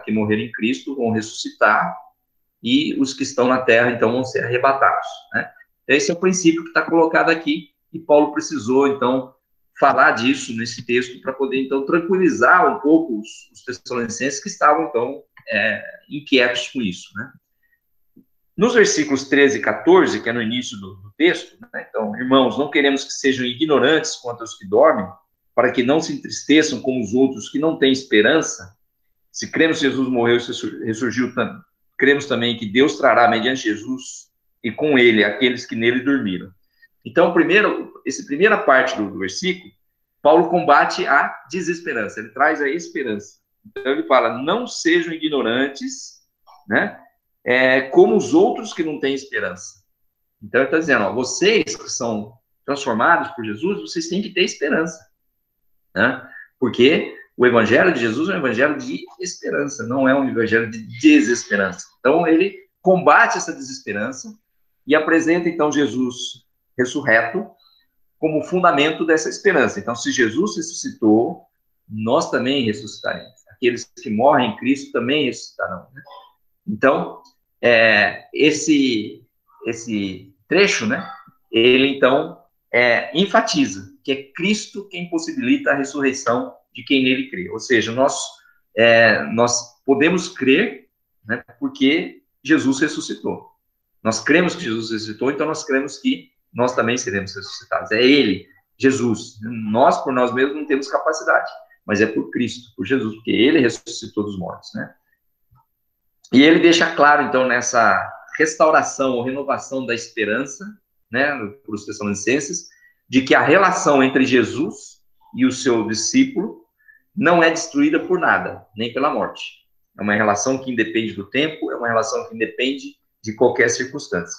C: que morreram em Cristo vão ressuscitar, e os que estão na terra, então, vão ser arrebatados, né. Esse é o princípio que está colocado aqui, e Paulo precisou, então, falar disso nesse texto, para poder, então, tranquilizar um pouco os tessalonicenses que estavam, então, inquietos com isso, né. Nos versículos 13 e 14, que é no início do texto, né, então, irmãos, não queremos que sejam ignorantes quanto aos que dormem, para que não se entristeçam como os outros que não têm esperança. Se cremos que Jesus morreu e ressurgiu, cremos também que Deus trará, mediante Jesus, e com ele, aqueles que nele dormiram. Então, essa primeira parte do versículo, Paulo combate a desesperança, ele traz a esperança. Então ele fala, não sejam ignorantes, né? Como os outros que não têm esperança. Então ele está dizendo, ó, vocês que são transformados por Jesus, vocês têm que ter esperança, né? Porque o evangelho de Jesus é um evangelho de esperança, não é um evangelho de desesperança. Então ele combate essa desesperança e apresenta então Jesus ressurreto como fundamento dessa esperança. Então, se Jesus ressuscitou, nós também ressuscitaremos. Aqueles que morrem em Cristo também ressuscitarão, né? Então, esse trecho, né, ele então enfatiza que é Cristo quem possibilita a ressurreição de quem nele crê. Ou seja, nós podemos crer, né, porque Jesus ressuscitou. Nós cremos que Jesus ressuscitou, então nós cremos que nós também seremos ressuscitados. É Ele, Jesus. Nós, por nós mesmos, não temos capacidade, mas é por Cristo, por Jesus, porque Ele ressuscitou dos mortos, né? E ele deixa claro, então, nessa restauração ou renovação da esperança, né, para os Tessalonicenses, de que a relação entre Jesus e o seu discípulo não é destruída por nada, nem pela morte. É uma relação que independe do tempo, é uma relação que independe de qualquer circunstância.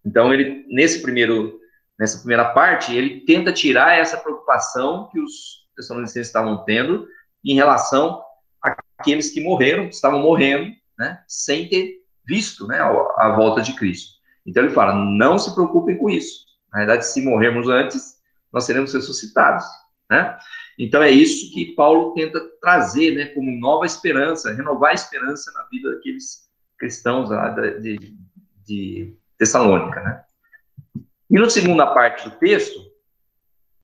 C: Então, ele, nessa primeira parte, ele tenta tirar essa preocupação que os Tessalonicenses estavam tendo em relação àqueles que morreram, que estavam morrendo, né, sem ter visto, né, a volta de Cristo. Então, ele fala, não se preocupem com isso. Na verdade, se morrermos antes, nós seremos ressuscitados, né? Então, é isso que Paulo tenta trazer, né, como nova esperança, renovar a esperança na vida daqueles cristãos lá de Tessalônica, né? E na segunda parte do texto,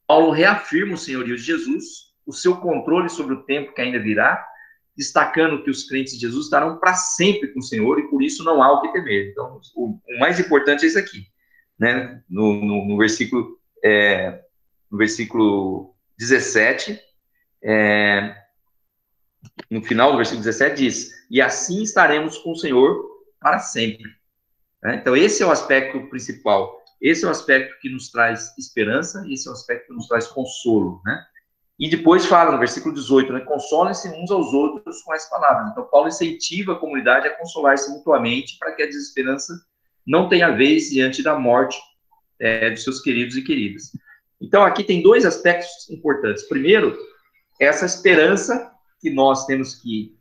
C: Paulo reafirma o senhorio de Jesus, o seu controle sobre o tempo que ainda virá, destacando que os crentes de Jesus estarão para sempre com o Senhor e por isso não há o que temer. Então, o mais importante é isso aqui, né? No versículo 17, no final do versículo 17 diz, e assim estaremos com o Senhor para sempre. Então, esse é o aspecto principal. Esse é o aspecto que nos traz esperança, e esse é o aspecto que nos traz consolo, né? E depois fala, no versículo 18, né? Consolem-se uns aos outros com as palavras. Então, Paulo incentiva a comunidade a consolar-se mutuamente para que a desesperança não tenha vez diante da morte dos seus queridos e queridas. Então, aqui tem dois aspectos importantes. Primeiro, essa esperança que nós temos que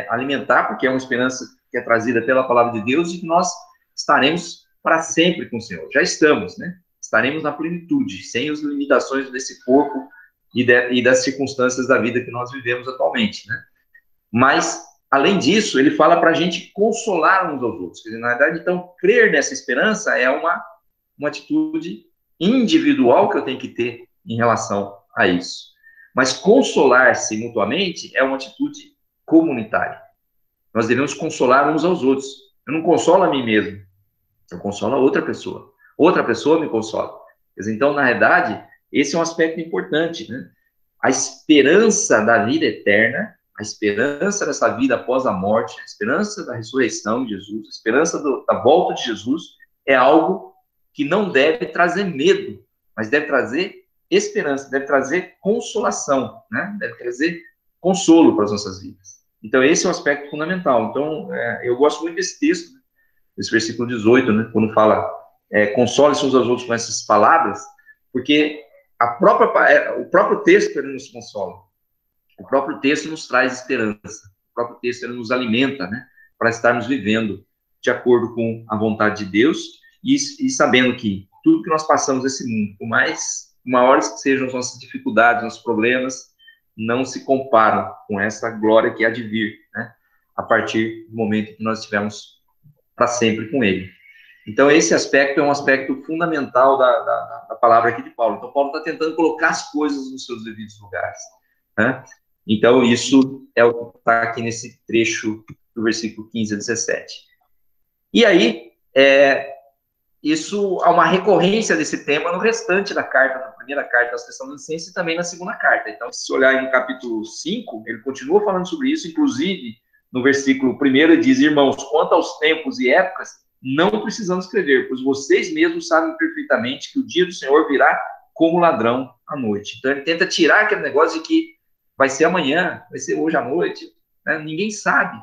C: alimentar, porque é uma esperança que é trazida pela palavra de Deus, e que nós estaremos para sempre com o Senhor. Já estamos, né? Estaremos na plenitude, sem as limitações desse corpo e das circunstâncias da vida que nós vivemos atualmente, né? Mas, além disso, ele fala para a gente consolar uns aos outros. Quer dizer, na verdade, então, crer nessa esperança é uma atitude individual que eu tenho que ter em relação a isso. Mas consolar-se mutuamente é uma atitude comunitária. Nós devemos consolar uns aos outros. Eu não consolo a mim mesmo, eu consolo a outra pessoa. Outra pessoa me consola. Quer dizer, então, na verdade, esse é um aspecto importante, né? A esperança da vida eterna, a esperança dessa vida após a morte, a esperança da ressurreição de Jesus, a esperança da volta de Jesus, é algo que não deve trazer medo, mas deve trazer esperança, deve trazer consolação, né? Deve trazer consolo para as nossas vidas. Então, esse é um aspecto fundamental. Então, eu gosto muito desse texto, né? Esse versículo 18, né? Quando fala, console-se uns aos outros com essas palavras, porque o próprio texto ele nos consola. O próprio texto nos traz esperança. O próprio texto ele nos alimenta, né? Para estarmos vivendo de acordo com a vontade de Deus e sabendo que tudo que nós passamos nesse mundo, por mais maiores que sejam as nossas dificuldades, nossos problemas, não se comparam com essa glória que há de vir, né? A partir do momento que nós estivermos para sempre com Ele. Então, esse aspecto é um aspecto fundamental da palavra aqui de Paulo. Então, Paulo está tentando colocar as coisas nos seus devidos lugares, né? Então, isso é o que está aqui nesse trecho do versículo 15 a 17. E aí, isso há uma recorrência desse tema no restante da carta, na primeira carta aos Tessalonicenses e também na segunda carta. Então, se olhar no capítulo 5, ele continua falando sobre isso, inclusive no versículo 1 ele diz, irmãos, quanto aos tempos e épocas, não precisamos escrever, pois vocês mesmos sabem perfeitamente que o dia do Senhor virá como ladrão à noite. Então, ele tenta tirar aquele negócio de que vai ser amanhã, vai ser hoje à noite, né? Ninguém sabe.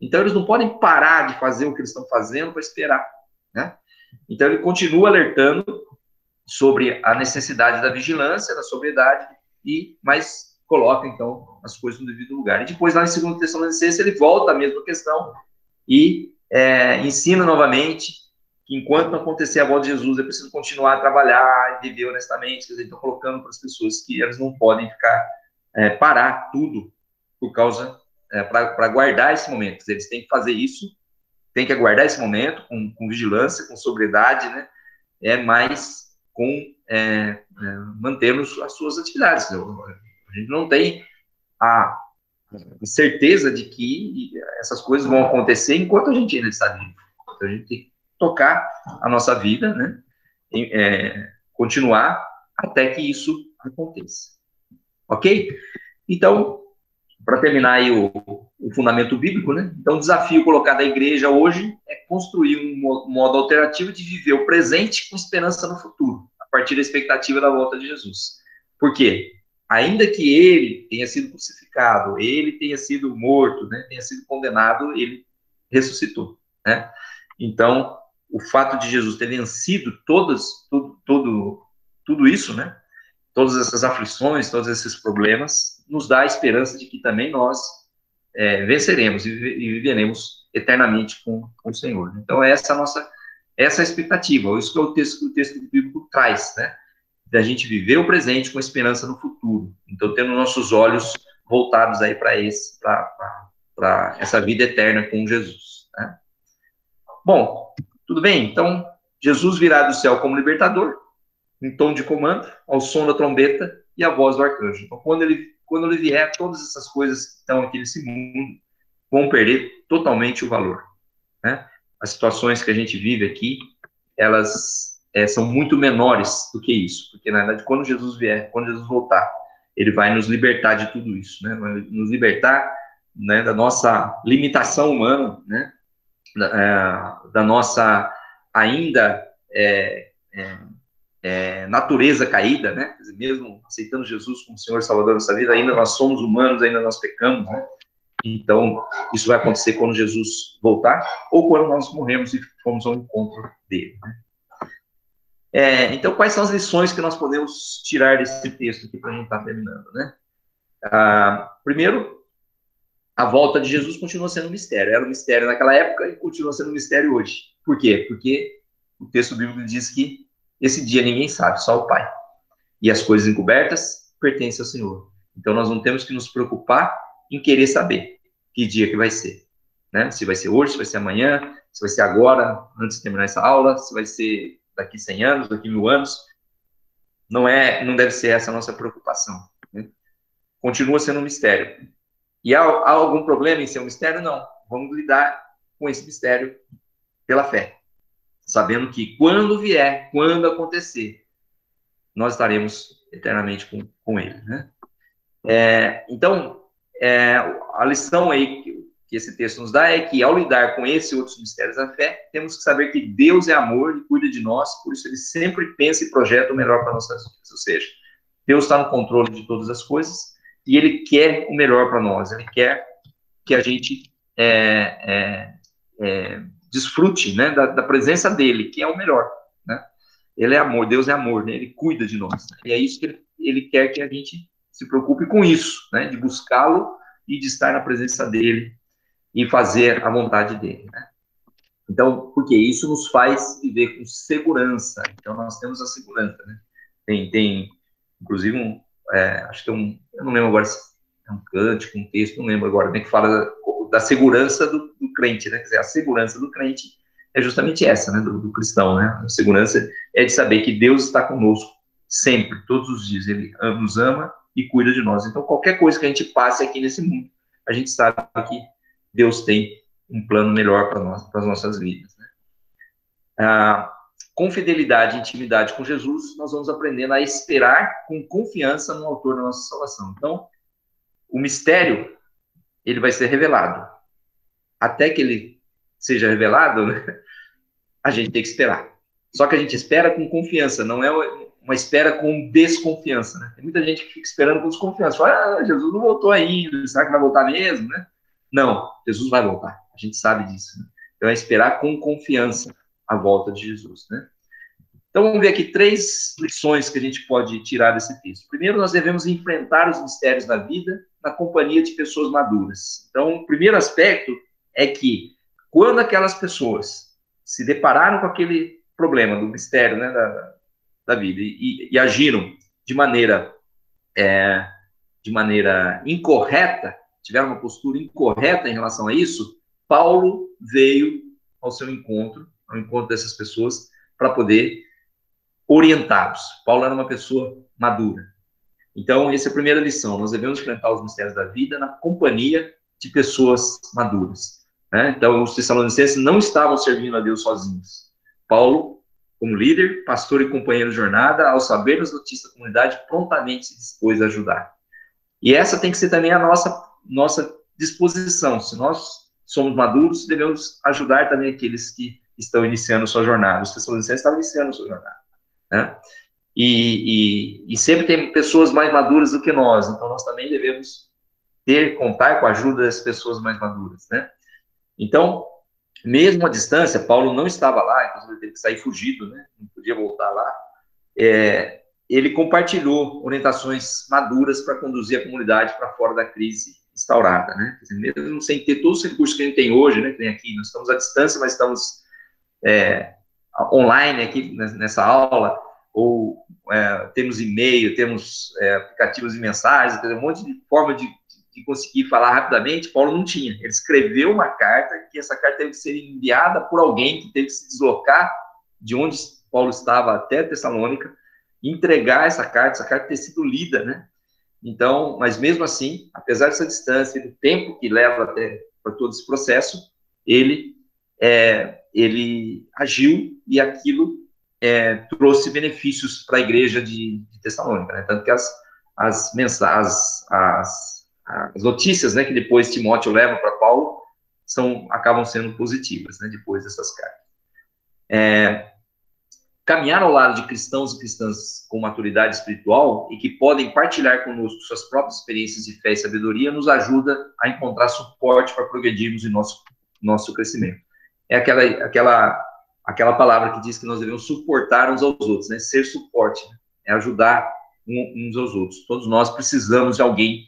C: Então, eles não podem parar de fazer o que eles estão fazendo para esperar, né? Então, ele continua alertando sobre a necessidade da vigilância, da sobriedade, mas coloca, então, as coisas no devido lugar. E depois, lá em 2 Tessalonicenses, ele volta à mesma questão e ensina novamente que enquanto não acontecer a volta de Jesus, é preciso continuar a trabalhar e viver honestamente. Quer dizer, estão colocando para as pessoas que elas não podem ficar, parar tudo por causa, para guardar esse momento. Quer dizer, eles têm que fazer isso, têm que aguardar esse momento com vigilância, com sobriedade, né? Mas mantendo as suas atividades. A gente não tem a certeza de que essas coisas vão acontecer enquanto a gente ainda está vivo. Então, a gente tem que tocar a nossa vida, né? Continuar até que isso aconteça. Ok? Então, para terminar aí o fundamento bíblico, né? Então, o desafio colocado à igreja hoje é construir um modo alternativo de viver o presente com esperança no futuro, a partir da expectativa da volta de Jesus. Por quê? Ainda que ele tenha sido crucificado, ele tenha sido morto, né? Tenha sido condenado, ele ressuscitou, né? Então, o fato de Jesus ter vencido tudo isso, né? Todas essas aflições, todos esses problemas, nos dá a esperança de que também nós venceremos e viveremos eternamente com o Senhor. Então, essa é a expectativa, isso que o texto bíblico traz, né? Da gente viver o presente com esperança no futuro. Então, tendo nossos olhos voltados aí para essa vida eterna com Jesus, né? Bom, tudo bem? Então, Jesus virá do céu como libertador, em tom de comando, ao som da trombeta e a voz do arcanjo. Então, quando ele vier, todas essas coisas que estão aqui nesse mundo vão perder totalmente o valor, né? As situações que a gente vive aqui, elas são muito menores do que isso, porque, na verdade, quando Jesus vier, quando Jesus voltar, ele vai nos libertar de tudo isso, né? Vai nos libertar, né, da nossa limitação humana, né? Da nossa ainda natureza caída, né? Quer dizer, mesmo aceitando Jesus como Senhor e Salvador da nossa vida, ainda nós somos humanos, ainda nós pecamos, né? Então, isso vai acontecer quando Jesus voltar, ou quando nós morremos e formos ao encontro dele, né? Então, quais são as lições que nós podemos tirar desse texto aqui para a gente estar terminando, né? Primeiro, a volta de Jesus continua sendo um mistério. Era um mistério naquela época e continua sendo um mistério hoje. Por quê? Porque o texto bíblico diz que esse dia ninguém sabe, só o Pai. E as coisas encobertas pertencem ao Senhor. Então, nós não temos que nos preocupar em querer saber que dia que vai ser, né? Se vai ser hoje, se vai ser amanhã, se vai ser agora, antes de terminar essa aula, se vai ser daqui 100 anos, daqui 1000 anos. Não deve ser essa a nossa preocupação, né? Continua sendo um mistério. E há algum problema em ser um mistério? Não. Vamos lidar com esse mistério pela fé, sabendo que quando vier, quando acontecer, nós estaremos eternamente com ele, né? Então, a lição aí que esse texto nos dá é que, ao lidar com esses outros mistérios da fé, temos que saber que Deus é amor e cuida de nós, por isso ele sempre pensa e projeta o melhor para nossas vidas. Ou seja, Deus está no controle de todas as coisas e ele quer o melhor para nós, ele quer que a gente desfrute, né, da presença dele, que é o melhor, né? Ele é amor, Deus é amor, né? Ele cuida de nós, né? E é isso que ele quer que a gente se preocupe com isso, né? De buscá-lo e de estar na presença dele e fazer a vontade dele, né? Então, porque isso nos faz viver com segurança. Então, nós temos a segurança, né? Tem inclusive, acho que eu não lembro agora se é um cântico, um texto, não lembro agora, né, que fala da segurança do crente, né? Quer dizer, a segurança do crente é justamente essa, né, do cristão, né? A segurança é de saber que Deus está conosco sempre, todos os dias. Ele nos ama e cuida de nós. Então, qualquer coisa que a gente passe aqui nesse mundo, a gente sabe que Deus tem um plano melhor para nós, para as nossas vidas, né? Com fidelidade e intimidade com Jesus, nós vamos aprendendo a esperar com confiança no autor da nossa salvação. Então, o mistério, ele vai ser revelado. Até que ele seja revelado, né, a gente tem que esperar. Só que a gente espera com confiança, não é uma espera com desconfiança, né? Tem muita gente que fica esperando com desconfiança. Fala, Jesus não voltou ainda, será que vai voltar mesmo, né? Não, Jesus vai voltar, a gente sabe disso, né? Então é esperar com confiança a volta de Jesus, né? Então vamos ver aqui 3 lições que a gente pode tirar desse texto. Primeiro, nós devemos enfrentar os mistérios da vida na companhia de pessoas maduras. Então, o primeiro aspecto é que quando aquelas pessoas se depararam com aquele problema do mistério, né, da vida e agiram de maneira incorreta, tiveram uma postura incorreta em relação a isso, Paulo veio ao encontro dessas pessoas, para poder orientá-los. Paulo era uma pessoa madura. Então, essa é a primeira lição. Nós devemos enfrentar os mistérios da vida na companhia de pessoas maduras, né? Então, os tessalonicenses não estavam servindo a Deus sozinhos. Paulo, como líder, pastor e companheiro de jornada, ao saber das notícias da comunidade, prontamente se dispôs a ajudar. E essa tem que ser também a nossa disposição. Se nós somos maduros, devemos ajudar também aqueles que estão iniciando sua jornada. Os tessalonicenses estavam iniciando sua jornada, né? E sempre tem pessoas mais maduras do que nós, então nós também devemos contar com a ajuda das pessoas mais maduras, né? Então, mesmo à distância, Paulo não estava lá, inclusive ele teve que sair fugido, né? Não podia voltar lá. Ele compartilhou orientações maduras para conduzir a comunidade para fora da crise instaurada, né? Mesmo sem ter todos os recursos que a gente tem hoje, né? Que tem aqui, nós estamos à distância, mas estamos online aqui nessa aula, ou temos e-mail, temos aplicativos de mensagens, um monte de forma de conseguir falar rapidamente. Paulo não tinha. Ele escreveu uma carta, que essa carta teve que ser enviada por alguém que teve que se deslocar de onde Paulo estava até Tessalônica, entregar essa carta ter sido lida, né? Então, mas mesmo assim, apesar dessa distância e do tempo que leva até para todo esse processo, ele agiu, e aquilo trouxe benefícios para a igreja de Tessalônica, né? Tanto que as notícias, né, que depois Timóteo leva para Paulo acabam sendo positivas, né, depois dessas cartas. Caminhar ao lado de cristãos e cristãs com maturidade espiritual e que podem partilhar conosco suas próprias experiências de fé e sabedoria nos ajuda a encontrar suporte para progredirmos em nosso crescimento. É aquela palavra que diz que nós devemos suportar uns aos outros, né? Ser suporte, né? É ajudar uns aos outros. Todos nós precisamos de alguém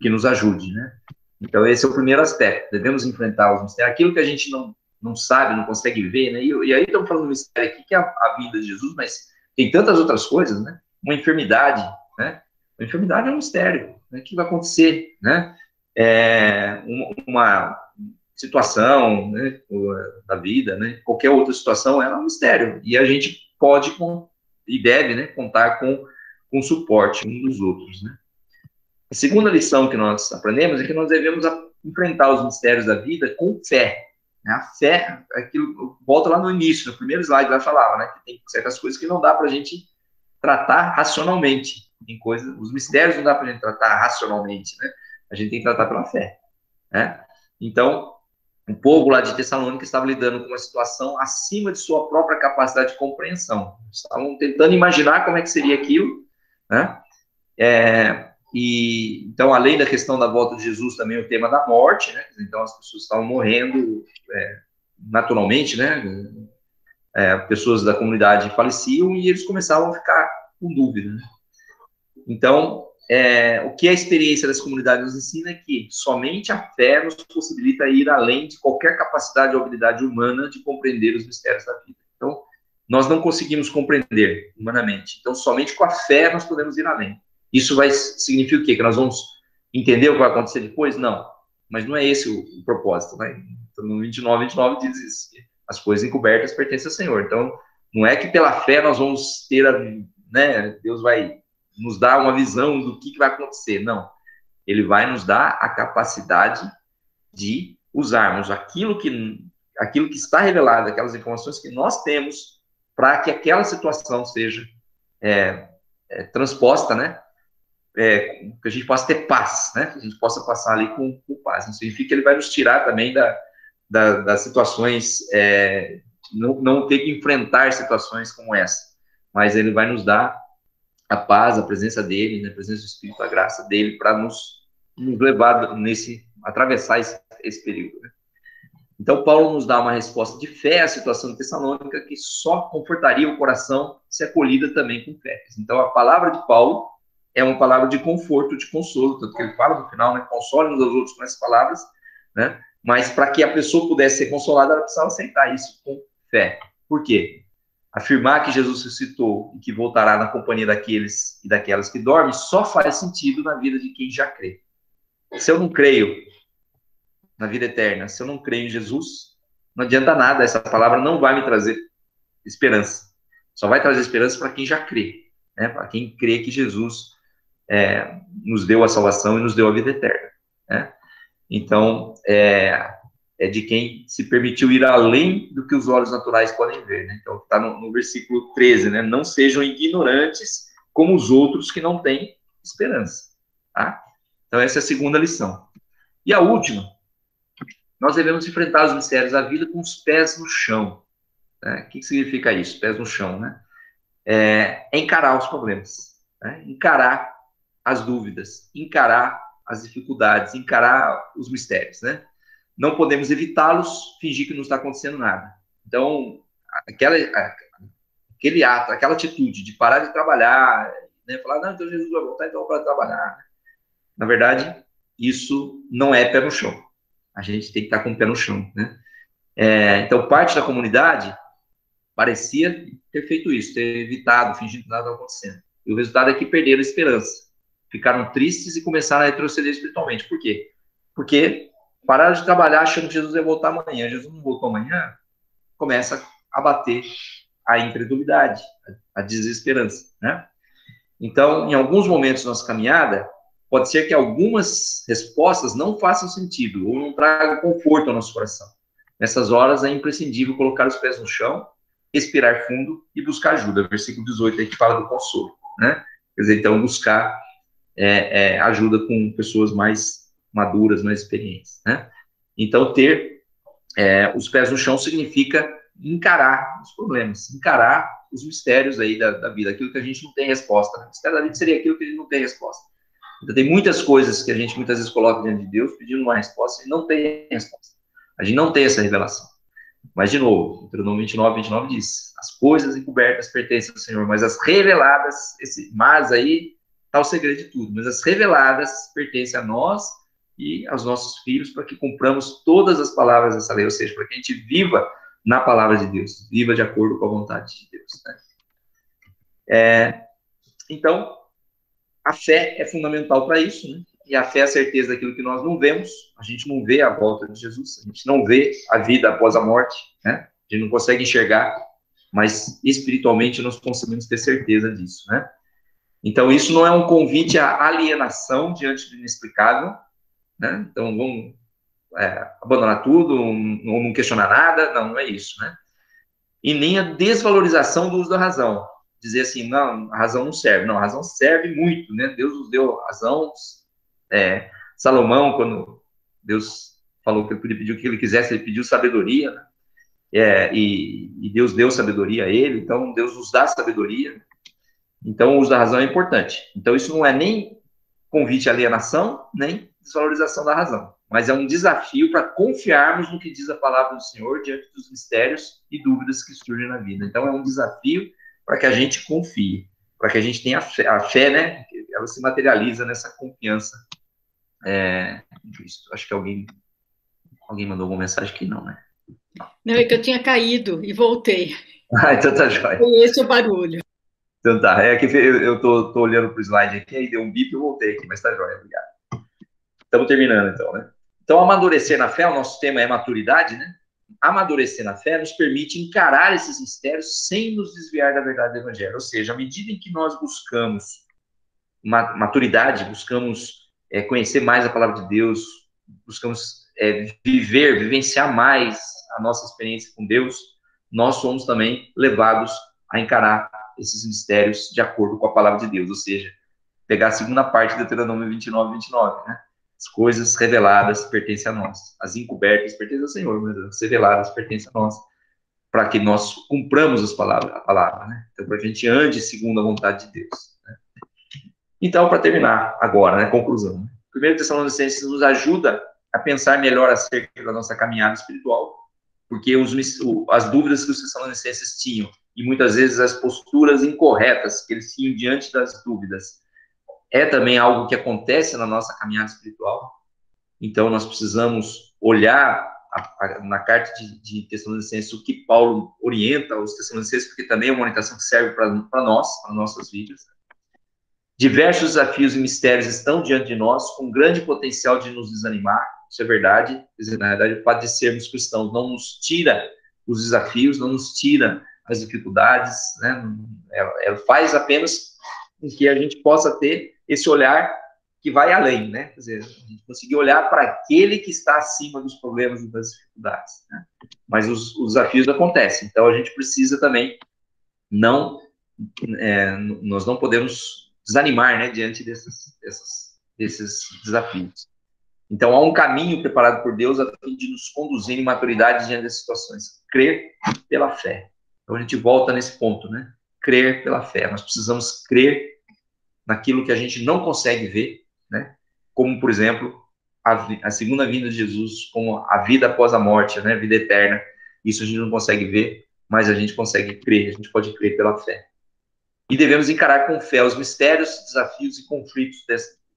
C: que nos ajude, né? Então, esse é o primeiro aspecto. Devemos enfrentar os mistérios. Aquilo que a gente não sabe, não consegue ver, né? E aí estamos falando do mistério aqui, que é a vida de Jesus, mas tem tantas outras coisas, né? Uma enfermidade, né? Uma enfermidade é um mistério, né? O que vai acontecer, né? Uma situação, né, da vida, né? Qualquer outra situação, ela é um mistério. E a gente pode e deve, né, contar com suporte uns dos outros, né? A segunda lição que nós aprendemos é que nós devemos enfrentar os mistérios da vida com fé. A fé, aquilo, volta lá no início, no primeiro slide, lá falava, né, que tem certas coisas que não dá para a gente tratar racionalmente. Os mistérios não dá para a gente tratar racionalmente, né? A gente tem que tratar pela fé, né? Então, o povo lá de Tessalônica estava lidando com uma situação acima de sua própria capacidade de compreensão. Estavam tentando imaginar como é que seria aquilo, né? Então, além da questão da volta de Jesus, também o tema da morte, né? Então, as pessoas estavam morrendo naturalmente, né? Pessoas da comunidade faleciam e eles começavam a ficar com dúvida, né? Então, o que a experiência das comunidades nos ensina é que somente a fé nos possibilita ir além de qualquer capacidade ou habilidade humana de compreender os mistérios da vida. Então, nós não conseguimos compreender humanamente. Então, somente com a fé nós podemos ir além. Isso significa o quê? Que nós vamos entender o que vai acontecer depois? Não. Mas não é esse o propósito, né? Então, no 29 diz isso, que as coisas encobertas pertencem ao Senhor. Então, não é que pela fé nós vamos ter, né? Deus vai nos dar uma visão do que vai acontecer. Não. Ele vai nos dar a capacidade de usarmos aquilo que está revelado, aquelas informações que nós temos, para que aquela situação seja transposta, né? Que a gente possa ter paz, né? Que a gente possa passar ali com paz. Não significa que ele vai nos tirar também das situações, não ter que enfrentar situações como essa, mas ele vai nos dar a paz, a presença dele, né, a presença do Espírito, a graça dele, para nos levar atravessar esse período, né? Então, Paulo nos dá uma resposta de fé à situação de Tessalônica, que só confortaria o coração se acolhida também com fé. Então, a palavra de Paulo é uma palavra de conforto, de consolo, tanto que ele fala no final, né, console uns aos outros com essas palavras, né? Mas para que a pessoa pudesse ser consolada, ela precisava aceitar isso com fé. Por quê? Afirmar que Jesus ressuscitou e que voltará na companhia daqueles e daquelas que dormem só faz sentido na vida de quem já crê. Se eu não creio na vida eterna, se eu não creio em Jesus, não adianta nada, essa palavra não vai me trazer esperança. Só vai trazer esperança para quem já crê, né? Para quem crê que Jesus nos deu a salvação e nos deu a vida eterna, né? Então, é de quem se permitiu ir além do que os olhos naturais podem ver, né? Então, está no versículo 13, né? Não sejam ignorantes como os outros que não têm esperança, tá? Então, essa é a segunda lição. E a última, nós devemos enfrentar os mistérios da vida com os pés no chão, né? O que significa isso? Pés no chão, né? É encarar os problemas, né? Encarar as dúvidas, encarar as dificuldades, encarar os mistérios, né? Não podemos evitá-los, fingir que não está acontecendo nada. Então, aquele ato, aquela atitude de parar de trabalhar, né? Falar, não, então Jesus vai voltar, então eu vou parar de trabalhar. Na verdade, isso não é pé no chão. A gente tem que estar com o pé no chão, né? Então, parte da comunidade parecia ter feito isso, ter evitado, fingindo que nada estava acontecendo. E o resultado é que perderam a esperança. Ficaram tristes e começaram a retroceder espiritualmente. Por quê? Porque pararam de trabalhar achando que Jesus ia voltar amanhã. Jesus não voltou amanhã, começa a bater a incredulidade, a desesperança, né? Então, em alguns momentos da nossa caminhada, pode ser que algumas respostas não façam sentido ou não tragam conforto ao nosso coração. Nessas horas é imprescindível colocar os pés no chão, respirar fundo e buscar ajuda. Versículo 18 aí que fala do consolo, né? Quer dizer, então buscar ajuda com pessoas mais maduras, mais experientes, né? Então ter os pés no chão significa encarar os problemas, encarar os mistérios aí da vida, aquilo que a gente não tem resposta, né? O mistério da vida seria aquilo que a gente não tem resposta. Então, tem muitas coisas que a gente muitas vezes coloca diante de Deus pedindo uma resposta e não tem resposta. A gente não tem essa revelação. Mas, de novo, Deuteronômio 29 diz, as coisas encobertas pertencem ao Senhor, mas as reveladas, mas aí está o segredo de tudo, mas as reveladas pertencem a nós e aos nossos filhos para que cumpramos todas as palavras dessa lei, ou seja, para que a gente viva na palavra de Deus, viva de acordo com a vontade de Deus, né? Então, a fé é fundamental para isso, né? E a fé é a certeza daquilo que nós não vemos. A gente não vê a volta de Jesus, a gente não vê a vida após a morte, né? A gente não consegue enxergar, mas espiritualmente nós conseguimos ter certeza disso, né? Então, isso não é um convite à alienação diante do inexplicável, né? Então, vamos abandonar tudo, não questionar nada, não é isso, né? E nem a desvalorização do uso da razão. Dizer assim, não, a razão não serve. Não, a razão serve muito, né? Deus nos deu razão. Salomão, quando Deus falou que ele podia pedir o que ele quisesse, ele pediu sabedoria, né? E Deus deu sabedoria a ele, então Deus nos dá sabedoria. Então, o uso da razão é importante. Então, isso não é nem convite à alienação, nem desvalorização da razão, mas é um desafio para confiarmos no que diz a palavra do Senhor diante dos mistérios e dúvidas que surgem na vida. Então, é um desafio para que a gente confie, para que a gente tenha a fé, né? Ela se materializa nessa confiança em Cristo. Acho que alguém mandou alguma mensagem aqui, não, né?
B: Não, é que eu tinha caído e voltei.
C: Então tá jóia.
B: Foi esse o barulho.
C: Então tá, é que eu tô olhando pro slide aqui, aí deu um bip e eu voltei aqui, mas tá jóia, obrigado. Estamos terminando então, né? Então, amadurecer na fé, o nosso tema é maturidade, né? Amadurecer na fé nos permite encarar esses mistérios sem nos desviar da verdade do Evangelho. Ou seja, à medida em que nós buscamos maturidade, buscamos conhecer mais a palavra de Deus, buscamos vivenciar mais a nossa experiência com Deus, nós somos também levados a encarar esses mistérios de acordo com a palavra de Deus. Ou seja, pegar a segunda parte do Deuteronômio 29, né? As coisas reveladas pertencem a nós. As encobertas pertencem ao Senhor, mas as reveladas pertencem a nós. Para que nós cumpramos a palavra, né? Então, para que a gente ande segundo a vontade de Deus, né? Então, para terminar agora, né, conclusão. Né? 1 Tessalonicenses nos ajuda a pensar melhor acerca da nossa caminhada espiritual, porque as dúvidas que os tessalonicenses tinham, e muitas vezes as posturas incorretas que eles tinham diante das dúvidas, é também algo que acontece na nossa caminhada espiritual. Então, nós precisamos olhar na carta de Tessalonicenses o que Paulo orienta os tessalonicenses, porque também é uma orientação que serve para nós, para nossas vidas. Diversos desafios e mistérios estão diante de nós, com grande potencial de nos desanimar, isso é verdade. Quer dizer, na verdade, o fato de sermos cristãos não nos tira os desafios, não nos tira as dificuldades, né? Ela faz apenas com que a gente possa ter esse olhar que vai além, né? Quer dizer, a gente conseguir olhar para aquele que está acima dos problemas e das dificuldades, né? Mas os desafios acontecem, então a gente precisa também nós não podemos desanimar, né, diante desses desafios. Então, há um caminho preparado por Deus a fim de nos conduzir em maturidade diante das situações. Crer pela fé. Então, a gente volta nesse ponto, né? Crer pela fé. Nós precisamos crer naquilo que a gente não consegue ver, né? Como, por exemplo, a segunda vinda de Jesus, como a vida após a morte, né? A vida eterna. Isso a gente não consegue ver, mas a gente consegue crer, a gente pode crer pela fé. E devemos encarar com fé os mistérios, desafios e conflitos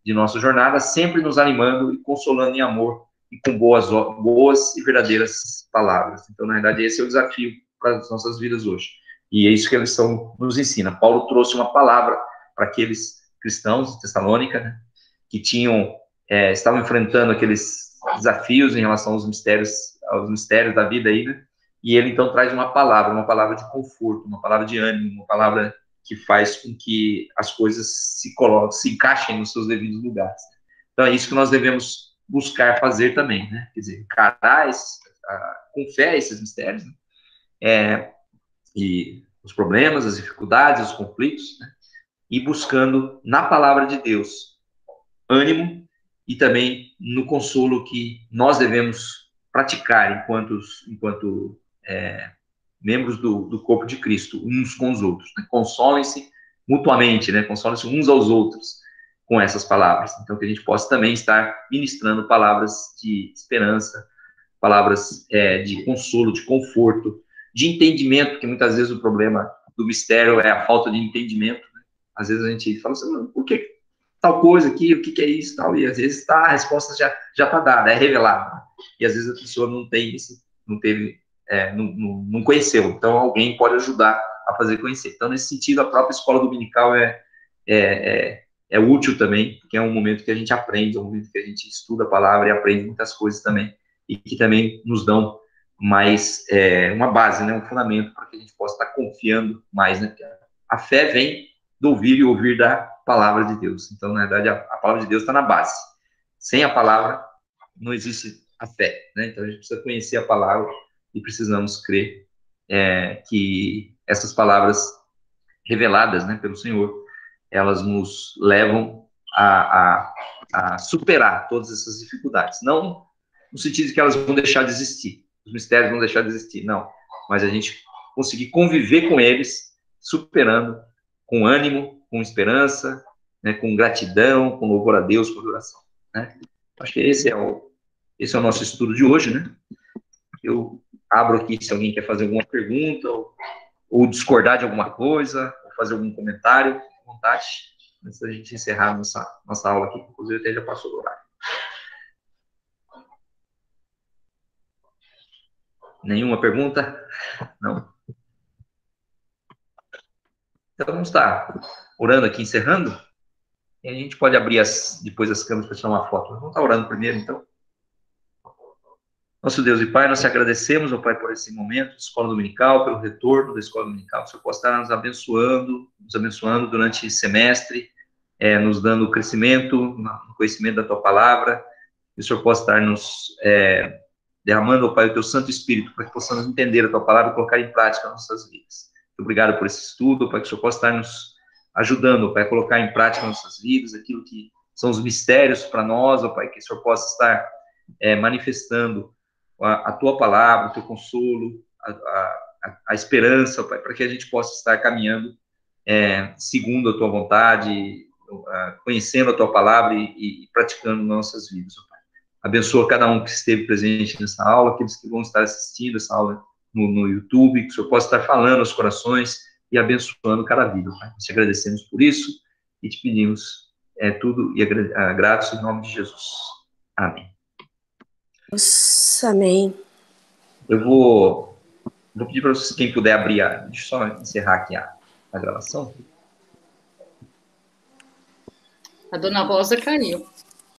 C: de nossa jornada, sempre nos animando e consolando em amor e com boas e verdadeiras palavras. Então, na verdade, esse é o desafio para as nossas vidas hoje. E é isso que a lição nos ensina. Paulo trouxe uma palavra para aqueles cristãos de Tessalônica, né, que estavam enfrentando aqueles desafios em relação aos mistérios da vida aí, né? E ele então traz uma palavra de conforto, uma palavra de ânimo, uma palavra que faz com que as coisas se encaixem nos seus devidos lugares. Então, é isso que nós devemos buscar fazer também, né? Quer dizer, encarar com fé esses mistérios, né? E os problemas, as dificuldades, os conflitos, né? E buscando na palavra de Deus ânimo e também no consolo que nós devemos praticar enquanto membros do corpo de Cristo, uns com os outros, né? Consolem-se mutuamente, né? Consolem-se uns aos outros com essas palavras. Então, que a gente possa também estar ministrando palavras de esperança, palavras de consolo, de conforto, de entendimento, porque muitas vezes o problema do mistério é a falta de entendimento, né? Às vezes a gente fala assim, por que tal coisa aqui, o que é isso, tal, e às vezes a resposta já está dada, é revelada, e às vezes a pessoa não tem isso, não teve, não conheceu, então alguém pode ajudar a fazer conhecer. Então, nesse sentido, a própria escola dominical é útil também, porque é um momento que a gente aprende, é um momento que a gente estuda a palavra e aprende muitas coisas também, e que também nos dão mais uma base, né, um fundamento para que a gente possa estar confiando mais, né? A fé vem do ouvir e ouvir da palavra de Deus. Então, na verdade, a palavra de Deus está na base. Sem a palavra, não existe a fé, né? Então, a gente precisa conhecer a palavra e precisamos crer que essas palavras reveladas, né, pelo Senhor, elas nos levam a superar todas essas dificuldades. Não no sentido de que elas vão deixar de existir, os mistérios vão deixar de existir, não. Mas a gente conseguir conviver com eles, superando com ânimo, com esperança, né, com gratidão, com louvor a Deus, com oração, né? Acho que esse é o nosso estudo de hoje, né? Eu abro aqui se alguém quer fazer alguma pergunta, ou discordar de alguma coisa, ou fazer algum comentário, à vontade, antes da gente encerrar nossa aula aqui, inclusive até já passou do horário. Nenhuma pergunta? Não? Então, vamos estar orando aqui, encerrando. E a gente pode abrir depois as câmeras para tirar uma foto. Vamos estar orando primeiro, então. Nosso Deus e Pai, nós te agradecemos, ó Pai, por esse momento de escola dominical, pelo retorno da escola dominical. Que o Senhor possa estar nos abençoando durante esse semestre, nos dando crescimento no conhecimento da Tua palavra. Que o Senhor possa estar nos derramando, ó Pai, o Teu Santo Espírito, para que possamos entender a Tua palavra e colocar em prática nas nossas vidas. Muito obrigado por esse estudo, Pai, que o Senhor possa estar nos ajudando, Pai, a colocar em prática nas nossas vidas, aquilo que são os mistérios para nós, ó Pai, que o Senhor possa estar manifestando a Tua palavra, o Teu consolo, a esperança, ó Pai, para que a gente possa estar caminhando segundo a Tua vontade, conhecendo a Tua palavra e praticando nossas vidas, ó Pai. Abençoa cada um que esteve presente nessa aula, aqueles que vão estar assistindo essa aula no YouTube, que o Senhor possa estar falando aos corações e abençoando cada vida, Pai. Te agradecemos por isso e te pedimos tudo e gratos em nome de Jesus. Amém.
A: Amém.
C: Eu vou pedir para vocês, quem puder abrir, deixa eu só encerrar aqui a gravação.
B: A dona Rosa caiu.